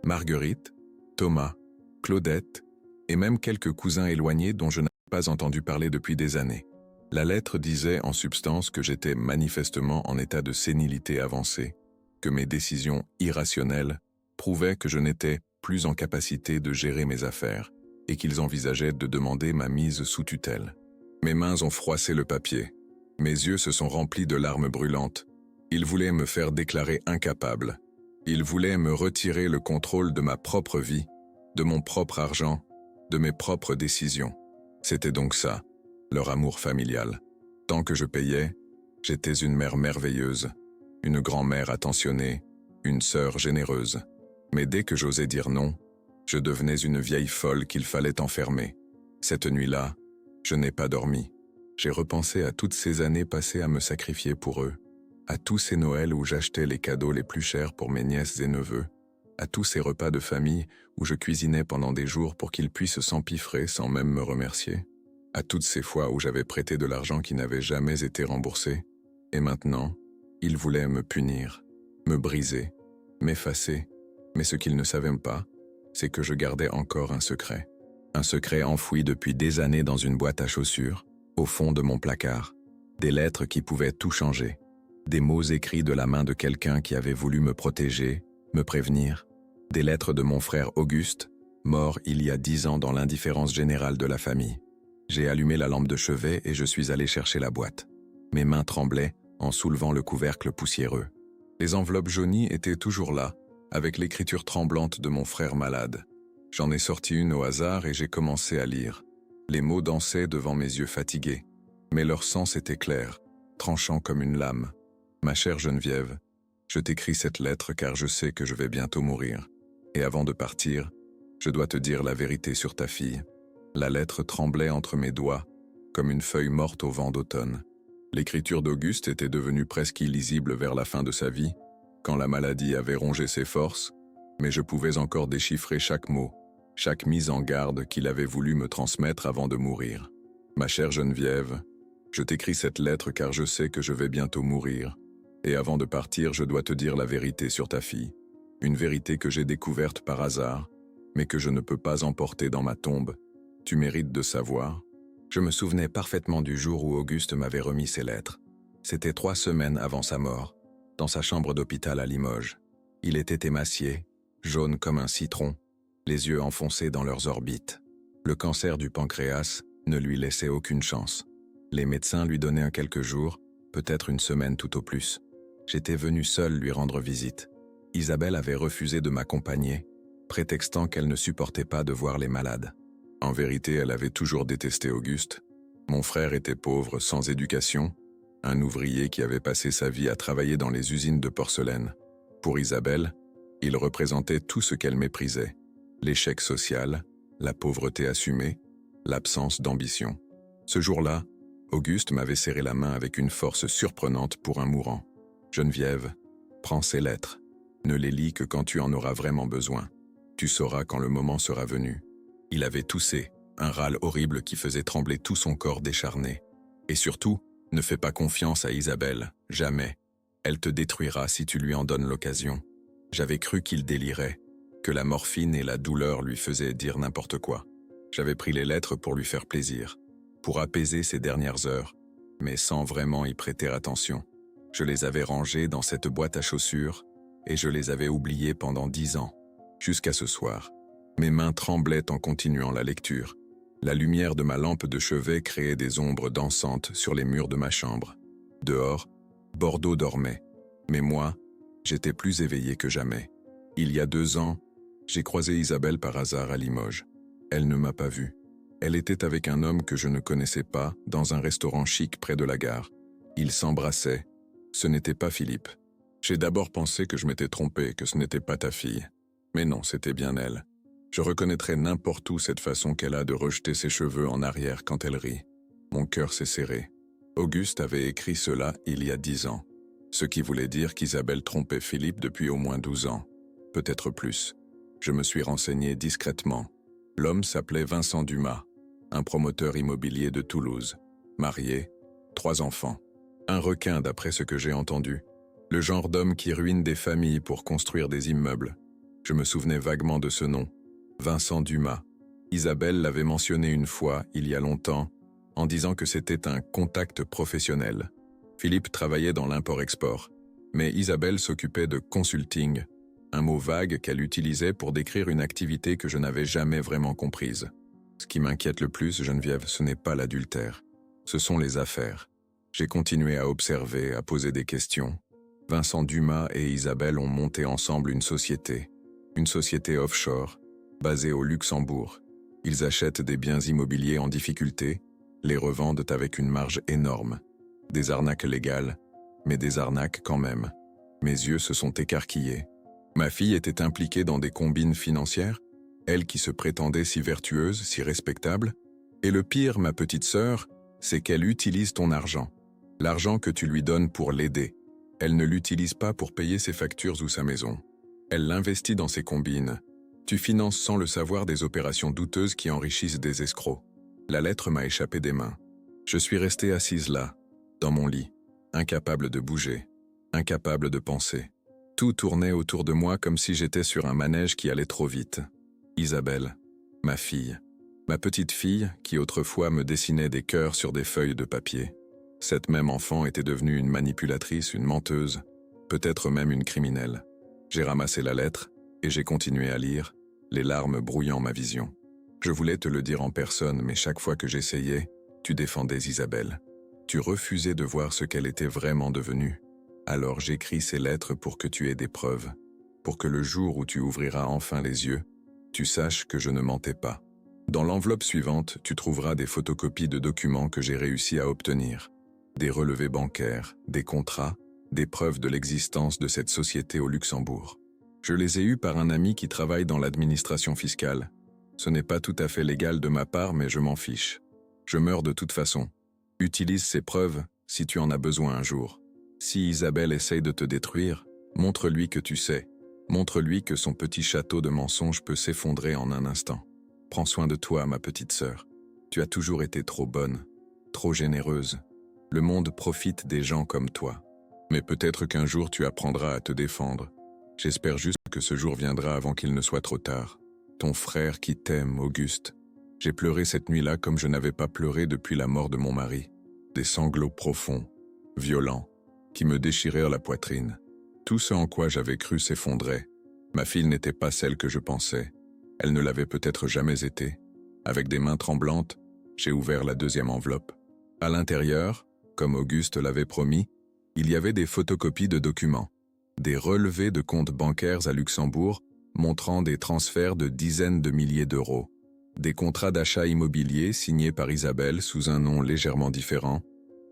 Marguerite, Thomas, Claudette et même quelques cousins éloignés dont je n'avais pas entendu parler depuis des années. La lettre disait en substance que j'étais manifestement en état de sénilité avancée, que mes décisions irrationnelles prouvaient que je n'étais plus en capacité de gérer mes affaires et qu'ils envisageaient de demander ma mise sous tutelle. Mes mains ont froissé le papier. Mes yeux se sont remplis de larmes brûlantes. Ils voulaient me faire déclarer incapable. Ils voulaient me retirer le contrôle de ma propre vie, de mon propre argent, de mes propres décisions. C'était donc ça, leur amour familial. Tant que je payais, j'étais une mère merveilleuse, une grand-mère attentionnée, une sœur généreuse. Mais dès que j'osais dire non, je devenais une vieille folle qu'il fallait enfermer. Cette nuit-là, je n'ai pas dormi. J'ai repensé à toutes ces années passées à me sacrifier pour eux, à tous ces Noëls où j'achetais les cadeaux les plus chers pour mes nièces et neveux, à tous ces repas de famille où je cuisinais pendant des jours pour qu'ils puissent s'empiffrer sans même me remercier, à toutes ces fois où j'avais prêté de l'argent qui n'avait jamais été remboursé. Et maintenant, ils voulaient me punir, me briser, m'effacer. Mais ce qu'ils ne savaient pas, c'est que je gardais encore un secret. Un secret enfoui depuis des années dans une boîte à chaussures, au fond de mon placard. Des lettres qui pouvaient tout changer. Des mots écrits de la main de quelqu'un qui avait voulu me protéger, me prévenir. Des lettres de mon frère Auguste, mort il y a 10 ans dans l'indifférence générale de la famille. J'ai allumé la lampe de chevet et je suis allé chercher la boîte. Mes mains tremblaient en soulevant le couvercle poussiéreux. Les enveloppes jaunies étaient toujours là, avec l'écriture tremblante de mon frère malade. J'en ai sorti une au hasard et j'ai commencé à lire. Les mots dansaient devant mes yeux fatigués, mais leur sens était clair, tranchant comme une lame. Ma chère Geneviève, je t'écris cette lettre car je sais que je vais bientôt mourir. Et avant de partir, je dois te dire la vérité sur ta fille. La lettre tremblait entre mes doigts, comme une feuille morte au vent d'automne. L'écriture d'Auguste était devenue presque illisible vers la fin de sa vie, quand la maladie avait rongé ses forces, mais je pouvais encore déchiffrer chaque mot, chaque mise en garde qu'il avait voulu me transmettre avant de mourir. Ma chère Geneviève, je t'écris cette lettre car je sais que je vais bientôt mourir, et avant de partir, je dois te dire la vérité sur ta fille. Une vérité que j'ai découverte par hasard, mais que je ne peux pas emporter dans ma tombe. Tu mérites de savoir. Je me souvenais parfaitement du jour où Auguste m'avait remis ces lettres. C'était 3 semaines avant sa mort, dans sa chambre d'hôpital à Limoges. Il était émacié, jaune comme un citron, les yeux enfoncés dans leurs orbites. Le cancer du pancréas ne lui laissait aucune chance. Les médecins lui donnaient un quelques jours, peut-être une semaine tout au plus. J'étais venu seul lui rendre visite. Isabelle avait refusé de m'accompagner, prétextant qu'elle ne supportait pas de voir les malades. En vérité, elle avait toujours détesté Auguste. Mon frère était pauvre, sans éducation, un ouvrier qui avait passé sa vie à travailler dans les usines de porcelaine. Pour Isabelle, il représentait tout ce qu'elle méprisait. L'échec social, la pauvreté assumée, l'absence d'ambition. Ce jour-là, Auguste m'avait serré la main avec une force surprenante pour un mourant. « Geneviève, prends ces lettres. Ne les lis que quand tu en auras vraiment besoin. Tu sauras quand le moment sera venu. » Il avait toussé, un râle horrible qui faisait trembler tout son corps décharné. Et surtout, ne fais pas confiance à Isabelle, jamais. Elle te détruira si tu lui en donnes l'occasion. J'avais cru qu'il délirait, que la morphine et la douleur lui faisaient dire n'importe quoi. J'avais pris les lettres pour lui faire plaisir, pour apaiser ses dernières heures, mais sans vraiment y prêter attention. Je les avais rangées dans cette boîte à chaussures et je les avais oubliées pendant 10 ans, jusqu'à ce soir. Mes mains tremblaient en continuant la lecture. La lumière de ma lampe de chevet créait des ombres dansantes sur les murs de ma chambre. Dehors, Bordeaux dormait. Mais moi, j'étais plus éveillé que jamais. Il y a 2 ans, j'ai croisé Isabelle par hasard à Limoges. Elle ne m'a pas vu. Elle était avec un homme que je ne connaissais pas, dans un restaurant chic près de la gare. Ils s'embrassaient. Ce n'était pas Philippe. J'ai d'abord pensé que je m'étais trompé, que ce n'était pas ta fille. Mais non, c'était bien elle. Je reconnaîtrais n'importe où cette façon qu'elle a de rejeter ses cheveux en arrière quand elle rit. Mon cœur s'est serré. Auguste avait écrit cela il y a 10 ans. Ce qui voulait dire qu'Isabelle trompait Philippe depuis au moins 12 ans. Peut-être plus. Je me suis renseigné discrètement. L'homme s'appelait Vincent Dumas, un promoteur immobilier de Toulouse. Marié, 3 enfants. Un requin d'après ce que j'ai entendu. Le genre d'homme qui ruine des familles pour construire des immeubles. Je me souvenais vaguement de ce nom. Vincent Dumas. Isabelle l'avait mentionné une fois, il y a longtemps, en disant que c'était un contact professionnel. Philippe travaillait dans l'import-export, mais Isabelle s'occupait de consulting, un mot vague qu'elle utilisait pour décrire une activité que je n'avais jamais vraiment comprise. Ce qui m'inquiète le plus, Geneviève, ce n'est pas l'adultère, ce sont les affaires. J'ai continué à observer, à poser des questions. Vincent Dumas et Isabelle ont monté ensemble une société offshore, basée au Luxembourg. Ils achètent des biens immobiliers en difficulté, les revendent avec une marge énorme. Des arnaques légales, mais des arnaques quand même. Mes yeux se sont écarquillés. Ma fille était impliquée dans des combines financières, elle qui se prétendait si vertueuse, si respectable. Et le pire, ma petite sœur, c'est qu'elle utilise ton argent. L'argent que tu lui donnes pour l'aider. Elle ne l'utilise pas pour payer ses factures ou sa maison. Elle l'investit dans ses combines. Tu finances sans le savoir des opérations douteuses qui enrichissent des escrocs. La lettre m'a échappé des mains. Je suis restée assise là, dans mon lit, incapable de bouger, incapable de penser. Tout tournait autour de moi comme si j'étais sur un manège qui allait trop vite. Isabelle, ma fille, ma petite fille qui autrefois me dessinait des cœurs sur des feuilles de papier. Cette même enfant était devenue une manipulatrice, une menteuse, peut-être même une criminelle. J'ai ramassé la lettre, Et j'ai continué à lire, les larmes brouillant ma vision. Je voulais te le dire en personne, mais chaque fois que j'essayais, tu défendais Isabelle. Tu refusais de voir ce qu'elle était vraiment devenue. Alors j'écris ces lettres pour que tu aies des preuves, pour que le jour où tu ouvriras enfin les yeux, tu saches que je ne mentais pas. Dans l'enveloppe suivante, tu trouveras des photocopies de documents que j'ai réussi à obtenir, des relevés bancaires, des contrats, des preuves de l'existence de cette société au Luxembourg. Je les ai eus par un ami qui travaille dans l'administration fiscale. Ce n'est pas tout à fait légal de ma part, mais je m'en fiche. Je meurs de toute façon. Utilise ces preuves si tu en as besoin un jour. Si Isabelle essaye de te détruire, montre-lui que tu sais. Montre-lui que son petit château de mensonges peut s'effondrer en un instant. Prends soin de toi, ma petite sœur. Tu as toujours été trop bonne, trop généreuse. Le monde profite des gens comme toi. Mais peut-être qu'un jour tu apprendras à te défendre. J'espère juste que ce jour viendra avant qu'il ne soit trop tard. Ton frère qui t'aime, Auguste. J'ai pleuré cette nuit-là comme je n'avais pas pleuré depuis la mort de mon mari. Des sanglots profonds, violents, qui me déchirèrent la poitrine. Tout ce en quoi j'avais cru s'effondrait. Ma fille n'était pas celle que je pensais. Elle ne l'avait peut-être jamais été. Avec des mains tremblantes, j'ai ouvert la deuxième enveloppe. À l'intérieur, comme Auguste l'avait promis, il y avait des photocopies de documents, des relevés de comptes bancaires à Luxembourg montrant des transferts de dizaines de milliers d'euros, des contrats d'achat immobilier signés par Isabelle sous un nom légèrement différent,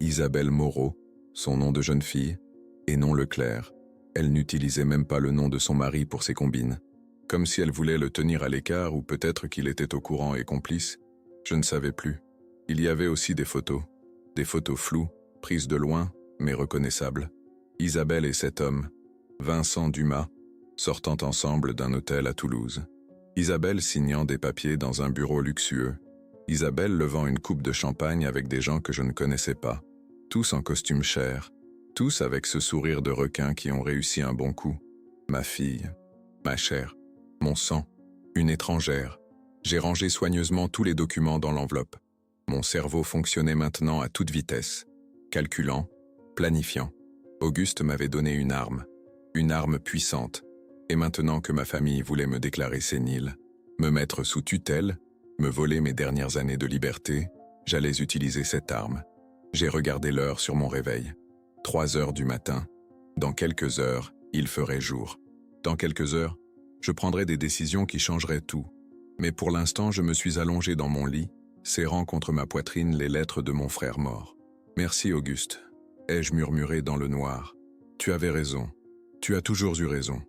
Isabelle Moreau, son nom de jeune fille, et non Leclerc. Elle n'utilisait même pas le nom de son mari pour ses combines. Comme si elle voulait le tenir à l'écart ou peut-être qu'il était au courant et complice. Je ne savais plus. Il y avait aussi des photos floues, prises de loin, mais reconnaissables. Isabelle et cet homme, Vincent Dumas, sortant ensemble d'un hôtel à Toulouse. Isabelle signant des papiers dans un bureau luxueux. Isabelle levant une coupe de champagne avec des gens que je ne connaissais pas. Tous en costume cher. Tous avec ce sourire de requin qui ont réussi un bon coup. Ma fille, ma chère, mon sang, une étrangère. J'ai rangé soigneusement tous les documents dans l'enveloppe. Mon cerveau fonctionnait maintenant à toute vitesse. Calculant, planifiant. Auguste m'avait donné une arme puissante. Et maintenant que ma famille voulait me déclarer sénile, me mettre sous tutelle, me voler mes dernières années de liberté, j'allais utiliser cette arme. J'ai regardé l'heure sur mon réveil. 3 heures du matin. Dans quelques heures, il ferait jour. Dans quelques heures, je prendrais des décisions qui changeraient tout. Mais pour l'instant, je me suis allongé dans mon lit, serrant contre ma poitrine les lettres de mon frère mort. « Merci, Auguste », ai-je murmuré dans le noir. « Tu avais raison. Tu as toujours eu raison.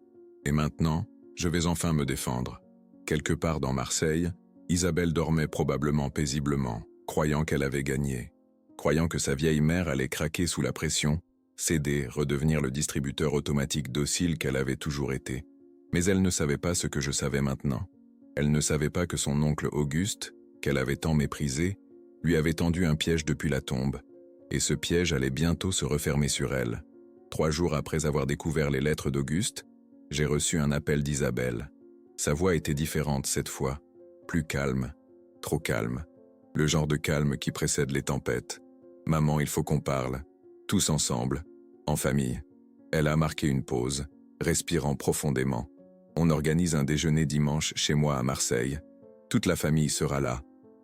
Et maintenant, je vais enfin me défendre. » Quelque part dans Marseille, Isabelle dormait probablement paisiblement, croyant qu'elle avait gagné. Croyant que sa vieille mère allait craquer sous la pression, céder, redevenir le distributeur automatique docile qu'elle avait toujours été. Mais elle ne savait pas ce que je savais maintenant. Elle ne savait pas que son oncle Auguste, qu'elle avait tant méprisé, lui avait tendu un piège depuis la tombe. Et ce piège allait bientôt se refermer sur elle. 3 jours après avoir découvert les lettres d'Auguste, j'ai reçu un appel d'Isabelle. Sa voix était différente cette fois, plus calme, trop calme. Le genre de calme qui précède les tempêtes. « Maman, il faut qu'on parle. Tous ensemble, en famille. » Elle a marqué une pause, respirant profondément. On organise un déjeuner dimanche chez moi à Marseille. Toute la famille sera là.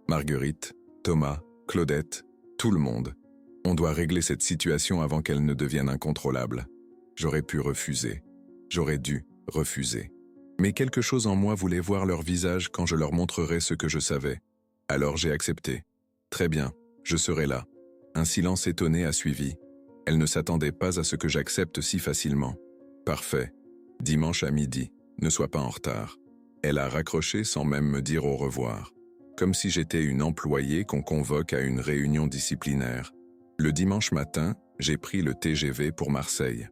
Marguerite, Thomas, Claudette, tout le monde. On doit régler cette situation avant qu'elle ne devienne incontrôlable. J'aurais pu refuser. J'aurais dû refuser. Mais quelque chose en moi voulait voir leur visage quand je leur montrerais ce que je savais. Alors j'ai accepté. Très bien, je serai là. Un silence étonné a suivi. Elle ne s'attendait pas à ce que j'accepte si facilement. Parfait. Dimanche à midi. Ne sois pas en retard. Elle a raccroché sans même me dire au revoir. Comme si j'étais une employée qu'on convoque à une réunion disciplinaire. Le dimanche matin, j'ai pris le TGV pour Marseille.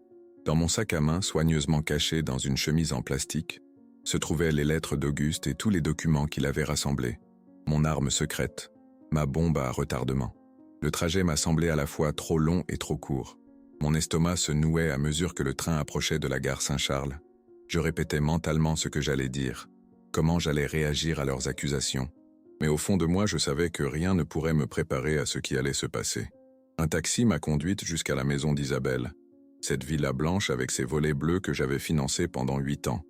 Dans mon sac à main, soigneusement caché dans une chemise en plastique, se trouvaient les lettres d'Auguste et tous les documents qu'il avait rassemblés. Mon arme secrète, ma bombe à retardement. Le trajet m'a semblé à la fois trop long et trop court. Mon estomac se nouait à mesure que le train approchait de la gare Saint-Charles. Je répétais mentalement ce que j'allais dire, comment j'allais réagir à leurs accusations. Mais au fond de moi, je savais que rien ne pourrait me préparer à ce qui allait se passer. Un taxi m'a conduite jusqu'à la maison d'Isabelle, cette villa blanche avec ses volets bleus que j'avais financée pendant 8 ans.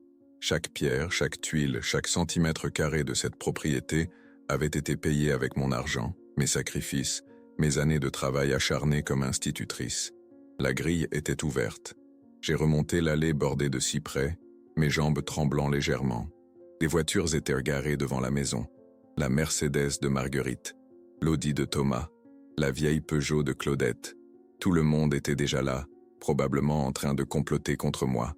Chaque pierre, chaque tuile, chaque centimètre carré de cette propriété avait été payé avec mon argent, mes sacrifices, mes années de travail acharné comme institutrice. La grille était ouverte. J'ai remonté l'allée bordée de cyprès, mes jambes tremblant légèrement. Des voitures étaient garées devant la maison. La Mercedes de Marguerite, l'Audi de Thomas, la vieille Peugeot de Claudette. Tout le monde était déjà là, probablement en train de comploter contre moi.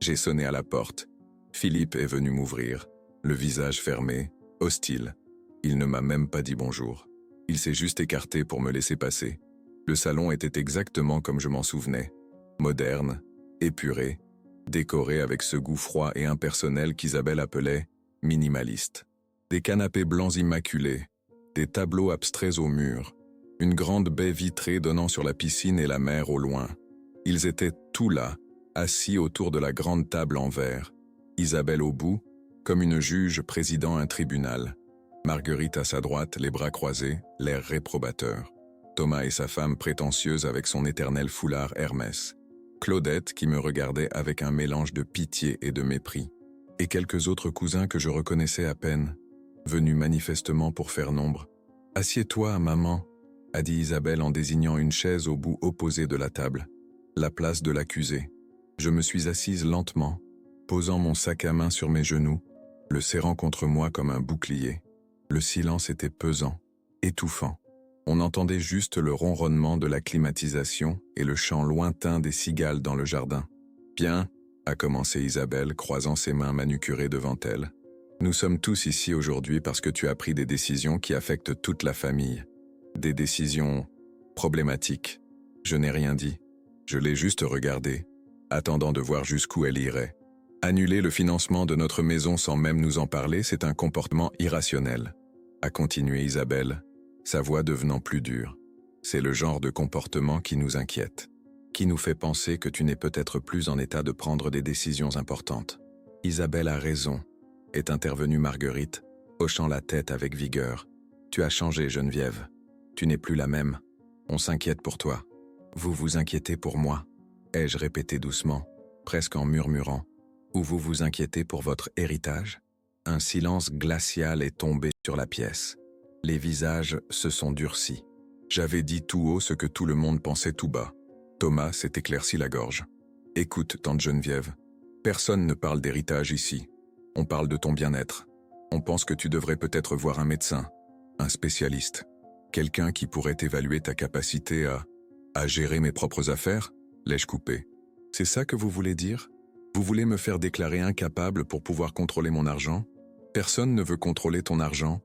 J'ai sonné à la porte. Philippe est venu m'ouvrir, le visage fermé, hostile. Il ne m'a même pas dit bonjour. Il s'est juste écarté pour me laisser passer. Le salon était exactement comme je m'en souvenais. Moderne, épuré, décoré avec ce goût froid et impersonnel qu'Isabelle appelait « minimaliste ». Des canapés blancs immaculés, des tableaux abstraits au mur, une grande baie vitrée donnant sur la piscine et la mer au loin. Ils étaient tous là, assis autour de la grande table en verre. Isabelle au bout, comme une juge présidant un tribunal. Marguerite à sa droite, les bras croisés, l'air réprobateur. Thomas et sa femme prétentieuse avec son éternel foulard Hermès. Claudette qui me regardait avec un mélange de pitié et de mépris. Et quelques autres cousins que je reconnaissais à peine, venus manifestement pour faire nombre. « Assieds-toi, maman », a dit Isabelle en désignant une chaise au bout opposé de la table. La place de l'accusé. Je me suis assise lentement, posant mon sac à main sur mes genoux, le serrant contre moi comme un bouclier. Le silence était pesant, étouffant. On entendait juste le ronronnement de la climatisation et le chant lointain des cigales dans le jardin. « Bien », a commencé Isabelle, croisant ses mains manucurées devant elle. « Nous sommes tous ici aujourd'hui parce que tu as pris des décisions qui affectent toute la famille. Des décisions problématiques. Je n'ai rien dit. Je l'ai juste regardée, attendant de voir jusqu'où elle irait. Annuler le financement de notre maison sans même nous en parler, c'est un comportement irrationnel. » A continué Isabelle, sa voix devenant plus dure. C'est le genre de comportement qui nous inquiète, qui nous fait penser que tu n'es peut-être plus en état de prendre des décisions importantes. Isabelle a raison, est intervenue Marguerite, hochant la tête avec vigueur. Tu as changé, Geneviève. Tu n'es plus la même. On s'inquiète pour toi. Vous vous inquiétez pour moi, ai-je répété doucement, presque en murmurant. Ou vous vous inquiétez pour votre héritage? Un silence glacial est tombé sur la pièce. Les visages se sont durcis. J'avais dit tout haut ce que tout le monde pensait tout bas. Thomas s'est éclairci la gorge. « Écoute, tante Geneviève, personne ne parle d'héritage ici. On parle de ton bien-être. On pense que tu devrais peut-être voir un médecin, un spécialiste, quelqu'un qui pourrait évaluer ta capacité à gérer mes propres affaires ?» L'ai-je coupé. « C'est ça que vous voulez dire? Vous voulez me faire déclarer incapable pour pouvoir contrôler mon argent? Personne ne veut contrôler ton argent, »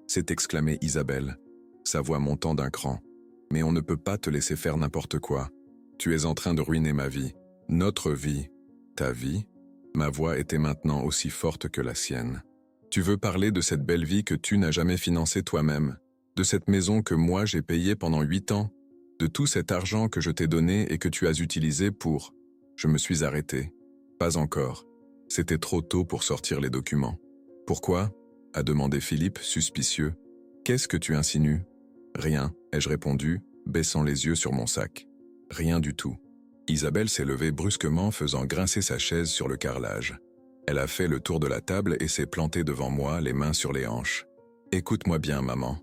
s'est exclamée Isabelle, sa voix montant d'un cran. « Mais on ne peut pas te laisser faire n'importe quoi. Tu es en train de ruiner ma vie, notre vie, ta vie. » Ma voix était maintenant aussi forte que la sienne. « Tu veux parler de cette belle vie que tu n'as jamais financée toi-même, de cette maison que moi j'ai payée pendant 8 ans, de tout cet argent que je t'ai donné et que tu as utilisé pour… » Je me suis arrêté. Pas encore. C'était trop tôt pour sortir les documents. « Pourquoi ?» a demandé Philippe, suspicieux. « Qu'est-ce que tu insinues ?»« Rien, ai-je répondu, baissant les yeux sur mon sac. « Rien du tout. » Isabelle s'est levée brusquement, faisant grincer sa chaise sur le carrelage. Elle a fait le tour de la table et s'est plantée devant moi, les mains sur les hanches. « Écoute-moi bien, maman. »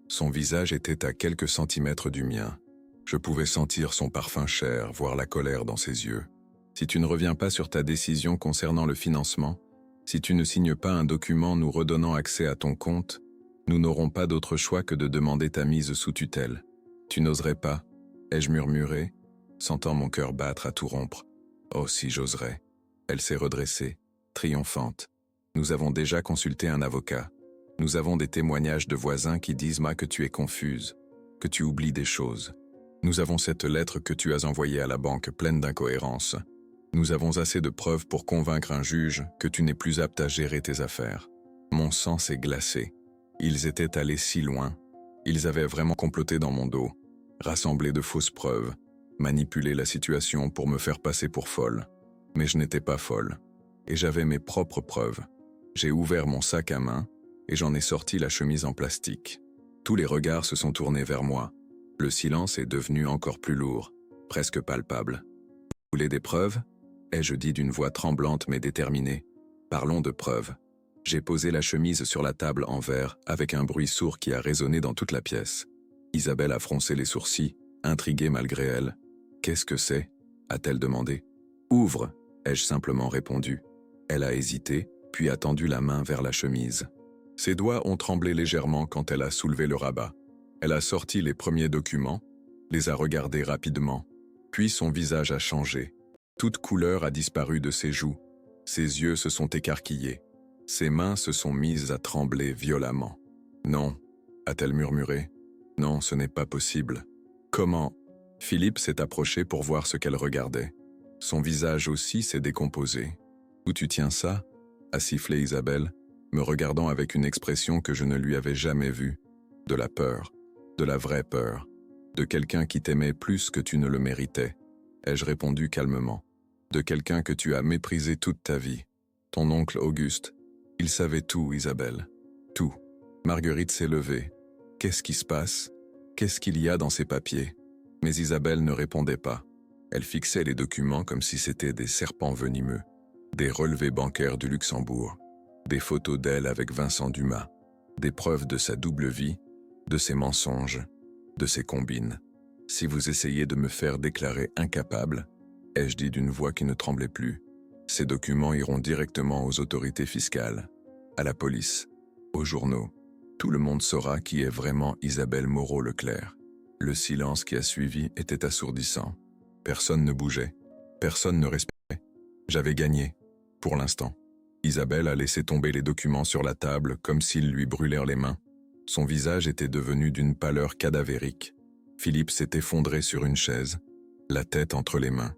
Son visage était à quelques centimètres du mien. Je pouvais sentir son parfum cher, voir la colère dans ses yeux. « Si tu ne reviens pas sur ta décision concernant le financement, si tu ne signes pas un document nous redonnant accès à ton compte, nous n'aurons pas d'autre choix que de demander ta mise sous tutelle. Tu n'oserais pas, ai-je murmuré, sentant mon cœur battre à tout rompre. Oh, si j'oserais. Elle s'est redressée, triomphante. Nous avons déjà consulté un avocat. Nous avons des témoignages de voisins qui disent que tu es confuse, que tu oublies des choses. Nous avons cette lettre que tu as envoyée à la banque pleine d'incohérences. Nous avons assez de preuves pour convaincre un juge que tu n'es plus apte à gérer tes affaires. Mon sang s'est glacé. Ils étaient allés si loin. Ils avaient vraiment comploté dans mon dos, rassemblé de fausses preuves, manipulé la situation pour me faire passer pour folle. Mais je n'étais pas folle. Et j'avais mes propres preuves. J'ai ouvert mon sac à main et j'en ai sorti la chemise en plastique. Tous les regards se sont tournés vers moi. Le silence est devenu encore plus lourd, presque palpable. « Vous voulez des preuves ?» ai-je dit d'une voix tremblante mais déterminée. Parlons de preuves. J'ai posé la chemise sur la table en verre avec un bruit sourd qui a résonné dans toute la pièce. Isabelle a froncé les sourcils, intriguée malgré elle. « Qu'est-ce que c'est » a-t-elle demandé. « Ouvre » ai-je simplement répondu. Elle a hésité, puis a tendu la main vers la chemise. Ses doigts ont tremblé légèrement quand elle a soulevé le rabat. Elle a sorti les premiers documents, les a regardés rapidement, puis son visage a changé. Toute couleur a disparu de ses joues. Ses yeux se sont écarquillés. Ses mains se sont mises à trembler violemment. « Non » a-t-elle murmuré. « Non, ce n'est pas possible. »« Comment » Philippe s'est approché pour voir ce qu'elle regardait. Son visage aussi s'est décomposé. « Où tu tiens ça » a sifflé Isabelle, me regardant avec une expression que je ne lui avais jamais vue. De la peur, de la vraie peur, de quelqu'un qui t'aimait plus que tu ne le méritais, ai-je répondu calmement. De quelqu'un que tu as méprisé toute ta vie. Ton oncle Auguste. Il savait tout, Isabelle. Tout. Marguerite s'est levée. Qu'est-ce qui se passe? Qu'est-ce qu'il y a dans ces papiers? Mais Isabelle ne répondait pas. Elle fixait les documents comme si c'étaient des serpents venimeux. Des relevés bancaires du Luxembourg. Des photos d'elle avec Vincent Dumas. Des preuves de sa double vie, de ses mensonges, de ses combines. Si vous essayez de me faire déclarer incapable, ai-je dit d'une voix qui ne tremblait plus, ces documents iront directement aux autorités fiscales, à la police, aux journaux. Tout le monde saura qui est vraiment Isabelle Moreau-Leclerc. Le silence qui a suivi était assourdissant. Personne ne bougeait, personne ne respirait. J'avais gagné, pour l'instant. Isabelle a laissé tomber les documents sur la table comme s'ils lui brûlèrent les mains. Son visage était devenu d'une pâleur cadavérique. Philippe s'est effondré sur une chaise, la tête entre les mains.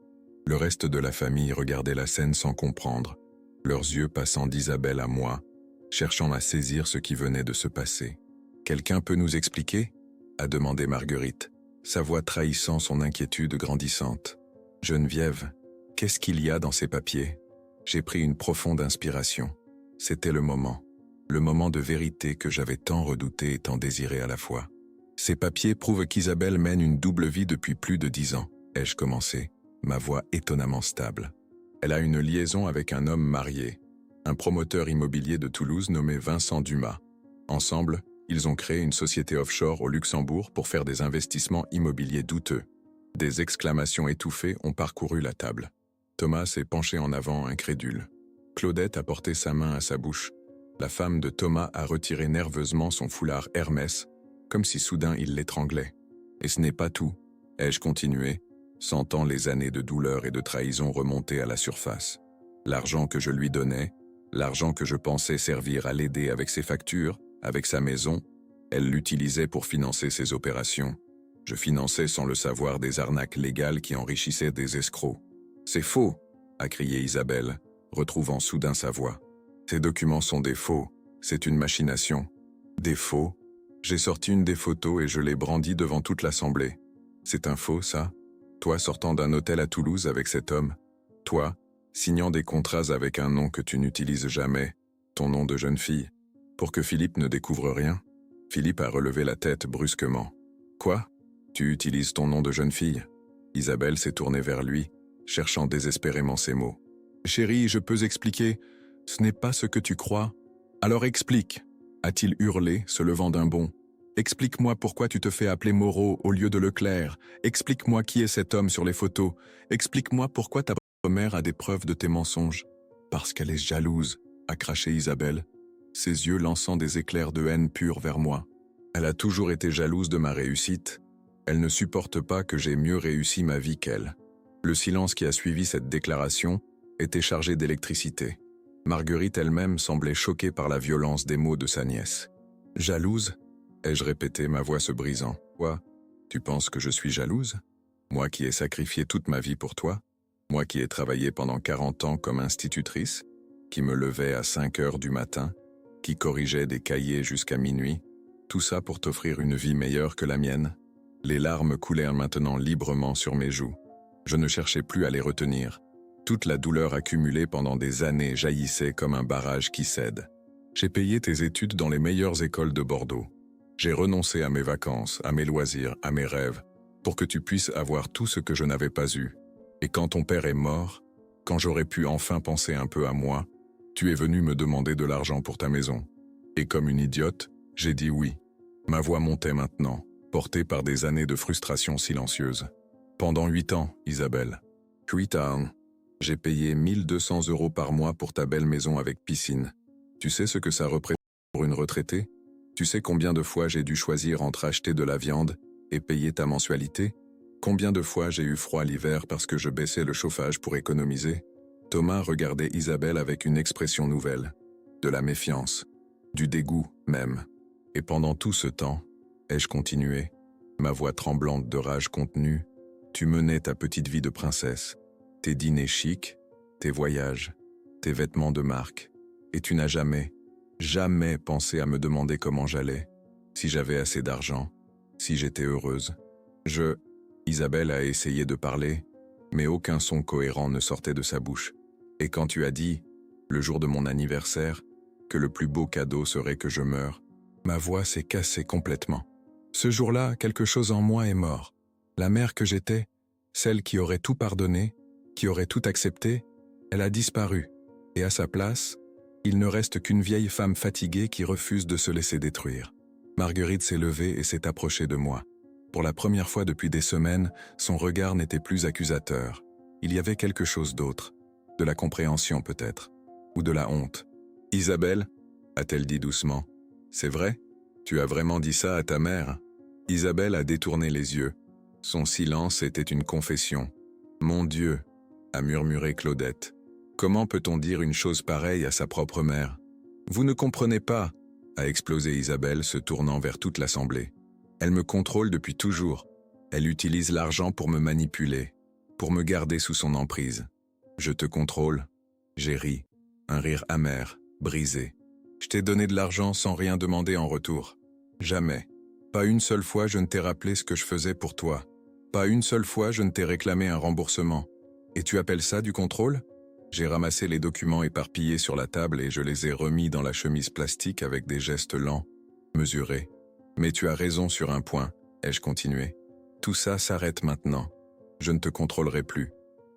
Le reste de la famille regardait la scène sans comprendre, leurs yeux passant d'Isabelle à moi, cherchant à saisir ce qui venait de se passer. « Quelqu'un peut nous expliquer » a demandé Marguerite, sa voix trahissant son inquiétude grandissante. « Geneviève, qu'est-ce qu'il y a dans ces papiers ?» J'ai pris une profonde inspiration. C'était le moment de vérité que j'avais tant redouté et tant désiré à la fois. Ces papiers prouvent qu'Isabelle mène une double vie depuis plus de 10 ans, ai-je commencé, ma voix étonnamment stable. Elle a une liaison avec un homme marié, un promoteur immobilier de Toulouse nommé Vincent Dumas. Ensemble, ils ont créé une société offshore au Luxembourg pour faire des investissements immobiliers douteux. Des exclamations étouffées ont parcouru la table. Thomas s'est penché en avant, incrédule. Claudette a porté sa main à sa bouche. La femme de Thomas a retiré nerveusement son foulard Hermès, comme si soudain il l'étranglait. Et ce n'est pas tout, ai-je continué, sentant les années de douleur et de trahison remonter à la surface. L'argent que je lui donnais, l'argent que je pensais servir à l'aider avec ses factures, avec sa maison, elle l'utilisait pour financer ses opérations. Je finançais sans le savoir des arnaques légales qui enrichissaient des escrocs. « C'est faux !» a crié Isabelle, retrouvant soudain sa voix. « Ces documents sont des faux, c'est une machination. » Des faux? J'ai sorti une des photos et je l'ai brandie devant toute l'assemblée. C'est un faux, ça? Toi sortant d'un hôtel à Toulouse avec cet homme? Toi, signant des contrats avec un nom que tu n'utilises jamais, ton nom de jeune fille, pour que Philippe ne découvre rien? Philippe a relevé la tête brusquement. « Quoi? Tu utilises ton nom de jeune fille ?» Isabelle s'est tournée vers lui, cherchant désespérément ses mots. « Chérie, je peux expliquer. Ce n'est pas ce que tu crois. Alors explique !» a-t-il hurlé, se levant d'un bond. « Explique-moi pourquoi tu te fais appeler Moreau au lieu de Leclerc. Explique-moi qui est cet homme sur les photos. Explique-moi pourquoi ta mère a des preuves de tes mensonges. »« Parce qu'elle est jalouse, » a craché Isabelle, ses yeux lançant des éclairs de haine pure vers moi. Elle a toujours été jalouse de ma réussite. Elle ne supporte pas que j'ai mieux réussi ma vie qu'elle. Le silence qui a suivi cette déclaration était chargé d'électricité. Marguerite elle-même semblait choquée par la violence des mots de sa nièce. « Jalouse » ai-je répété, ma voix se brisant. « Quoi? Tu penses que je suis jalouse? Moi qui ai sacrifié toute ma vie pour toi? Moi qui ai travaillé pendant 40 ans comme institutrice? Qui me levait à 5 heures du matin? Qui corrigeait des cahiers jusqu'à minuit? Tout ça pour t'offrir une vie meilleure que la mienne? » Les larmes coulèrent maintenant librement sur mes joues. Je ne cherchais plus à les retenir. Toute la douleur accumulée pendant des années jaillissait comme un barrage qui cède. J'ai payé tes études dans les meilleures écoles de Bordeaux. J'ai renoncé à mes vacances, à mes loisirs, à mes rêves, pour que tu puisses avoir tout ce que je n'avais pas eu. Et quand ton père est mort, quand j'aurais pu enfin penser un peu à moi, Tu es venue me demander de l'argent pour ta maison. Et comme une idiote, j'ai dit oui. Ma voix montait maintenant, portée par des années de frustration silencieuse. Pendant 8 ans, Isabelle. 8 ans. J'ai payé 1200 € par mois pour ta belle maison avec piscine. Tu sais ce que ça représente pour une retraitée? Tu sais combien de fois j'ai dû choisir entre acheter de la viande et payer ta mensualité? Combien de fois j'ai eu froid l'hiver parce que je baissais le chauffage pour économiser? Thomas regardait Isabelle avec une expression nouvelle. De la méfiance. Du dégoût, même. Et pendant tout ce temps, ai-je continué, ma voix tremblante de rage contenue, tu menais ta petite vie de princesse, tes dîners chics, tes voyages, tes vêtements de marque, et tu n'as jamais, jamais pensé à me demander comment j'allais, si j'avais assez d'argent, si j'étais heureuse. Isabelle a essayé de parler, mais aucun son cohérent ne sortait de sa bouche. Et quand tu as dit, le jour de mon anniversaire, que le plus beau cadeau serait que je meure, ma voix s'est cassée complètement. Ce jour-là, quelque chose en moi est mort. La mère que j'étais, celle qui aurait tout pardonné, qui aurait tout accepté, elle a disparu. Et à sa place, il ne reste qu'une vieille femme fatiguée qui refuse de se laisser détruire. Marguerite s'est levée et s'est approchée de moi. Pour la première fois depuis des semaines, son regard n'était plus accusateur. Il y avait quelque chose d'autre. De la compréhension peut-être. Ou de la honte. « Isabelle » a-t-elle dit doucement. « C'est vrai? Tu as vraiment dit ça à ta mère ?» Isabelle a détourné les yeux. Son silence était une confession. « Mon Dieu » a murmuré Claudette. « Comment peut-on dire une chose pareille à sa propre mère ?»« Vous ne comprenez pas » a explosé Isabelle se tournant vers toute l'assemblée. « Elle me contrôle depuis toujours. Elle utilise l'argent pour me manipuler, pour me garder sous son emprise. Je te contrôle ?» J'ai ri, un rire amer, brisé. « Je t'ai donné de l'argent sans rien demander en retour. Jamais. Pas une seule fois je ne t'ai rappelé ce que je faisais pour toi. Pas une seule fois je ne t'ai réclamé un remboursement. Et tu appelles ça du contrôle ?» J'ai ramassé les documents éparpillés sur la table et je les ai remis dans la chemise plastique avec des gestes lents, mesurés. « Mais tu as raison sur un point, » ai-je continué. « Tout ça s'arrête maintenant. Je ne te contrôlerai plus,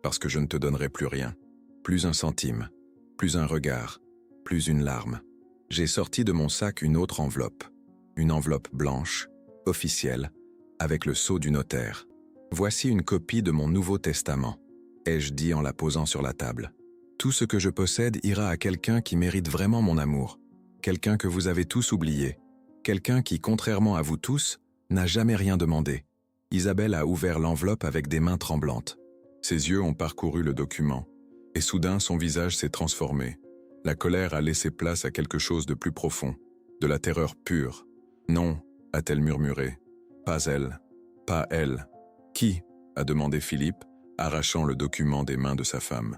parce que je ne te donnerai plus rien. Plus un centime, plus un regard, plus une larme. » J'ai sorti de mon sac une autre enveloppe. Une enveloppe blanche, officielle, avec le sceau du notaire. « Voici une copie de mon Nouveau Testament, » ai-je dit en la posant sur la table. « Tout ce que je possède ira à quelqu'un qui mérite vraiment mon amour, quelqu'un que vous avez tous oublié, quelqu'un qui, contrairement à vous tous, n'a jamais rien demandé. » Isabelle a ouvert l'enveloppe avec des mains tremblantes. Ses yeux ont parcouru le document, et soudain son visage s'est transformé. La colère a laissé place à quelque chose de plus profond, de la terreur pure. « Non » a-t-elle murmuré. « Pas elle. Pas elle. »« Qui » a demandé Philippe, arrachant le document des mains de sa femme.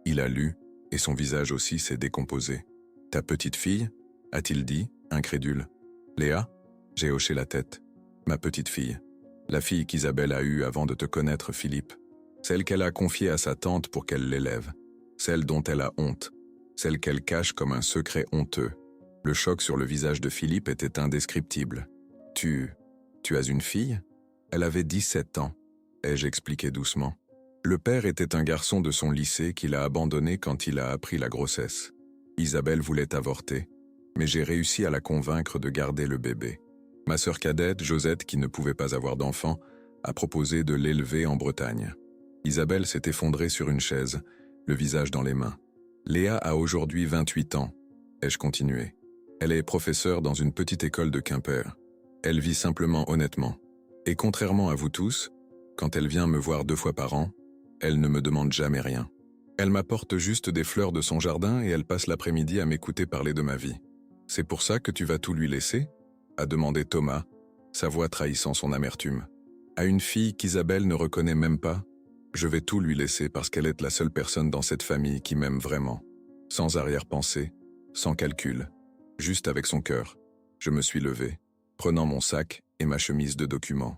Il a lu, et son visage aussi s'est décomposé. « Ta petite fille » a-t-il dit, incrédule. « Léa » J'ai hoché la tête. « Ma petite fille. La fille qu'Isabelle a eue avant de te connaître, Philippe. Celle qu'elle a confiée à sa tante pour qu'elle l'élève. Celle dont elle a honte. Celle qu'elle cache comme un secret honteux. » Le choc sur le visage de Philippe était indescriptible. « Tu as une fille ?» Elle avait 17 ans, ai-je expliqué doucement. Le père était un garçon de son lycée qu'il a abandonné quand il a appris la grossesse. Isabelle voulait avorter, mais j'ai réussi à la convaincre de garder le bébé. Ma sœur cadette, Josette, qui ne pouvait pas avoir d'enfant, a proposé de l'élever en Bretagne. Isabelle s'est effondrée sur une chaise, le visage dans les mains. Léa a aujourd'hui 28 ans, ai-je continué. Elle est professeure dans une petite école de Quimper. Elle vit simplement honnêtement. Et contrairement à vous tous, quand elle vient me voir 2 fois par an, elle ne me demande jamais rien. Elle m'apporte juste des fleurs de son jardin et elle passe l'après-midi à m'écouter parler de ma vie. « C'est pour ça que tu vas tout lui laisser ?» a demandé Thomas, sa voix trahissant son amertume. « À une fille qu'Isabelle ne reconnaît même pas, je vais tout lui laisser parce qu'elle est la seule personne dans cette famille qui m'aime vraiment. Sans arrière-pensée, sans calcul, juste avec son cœur. » Je me suis levé, prenant mon sac et ma chemise de documents.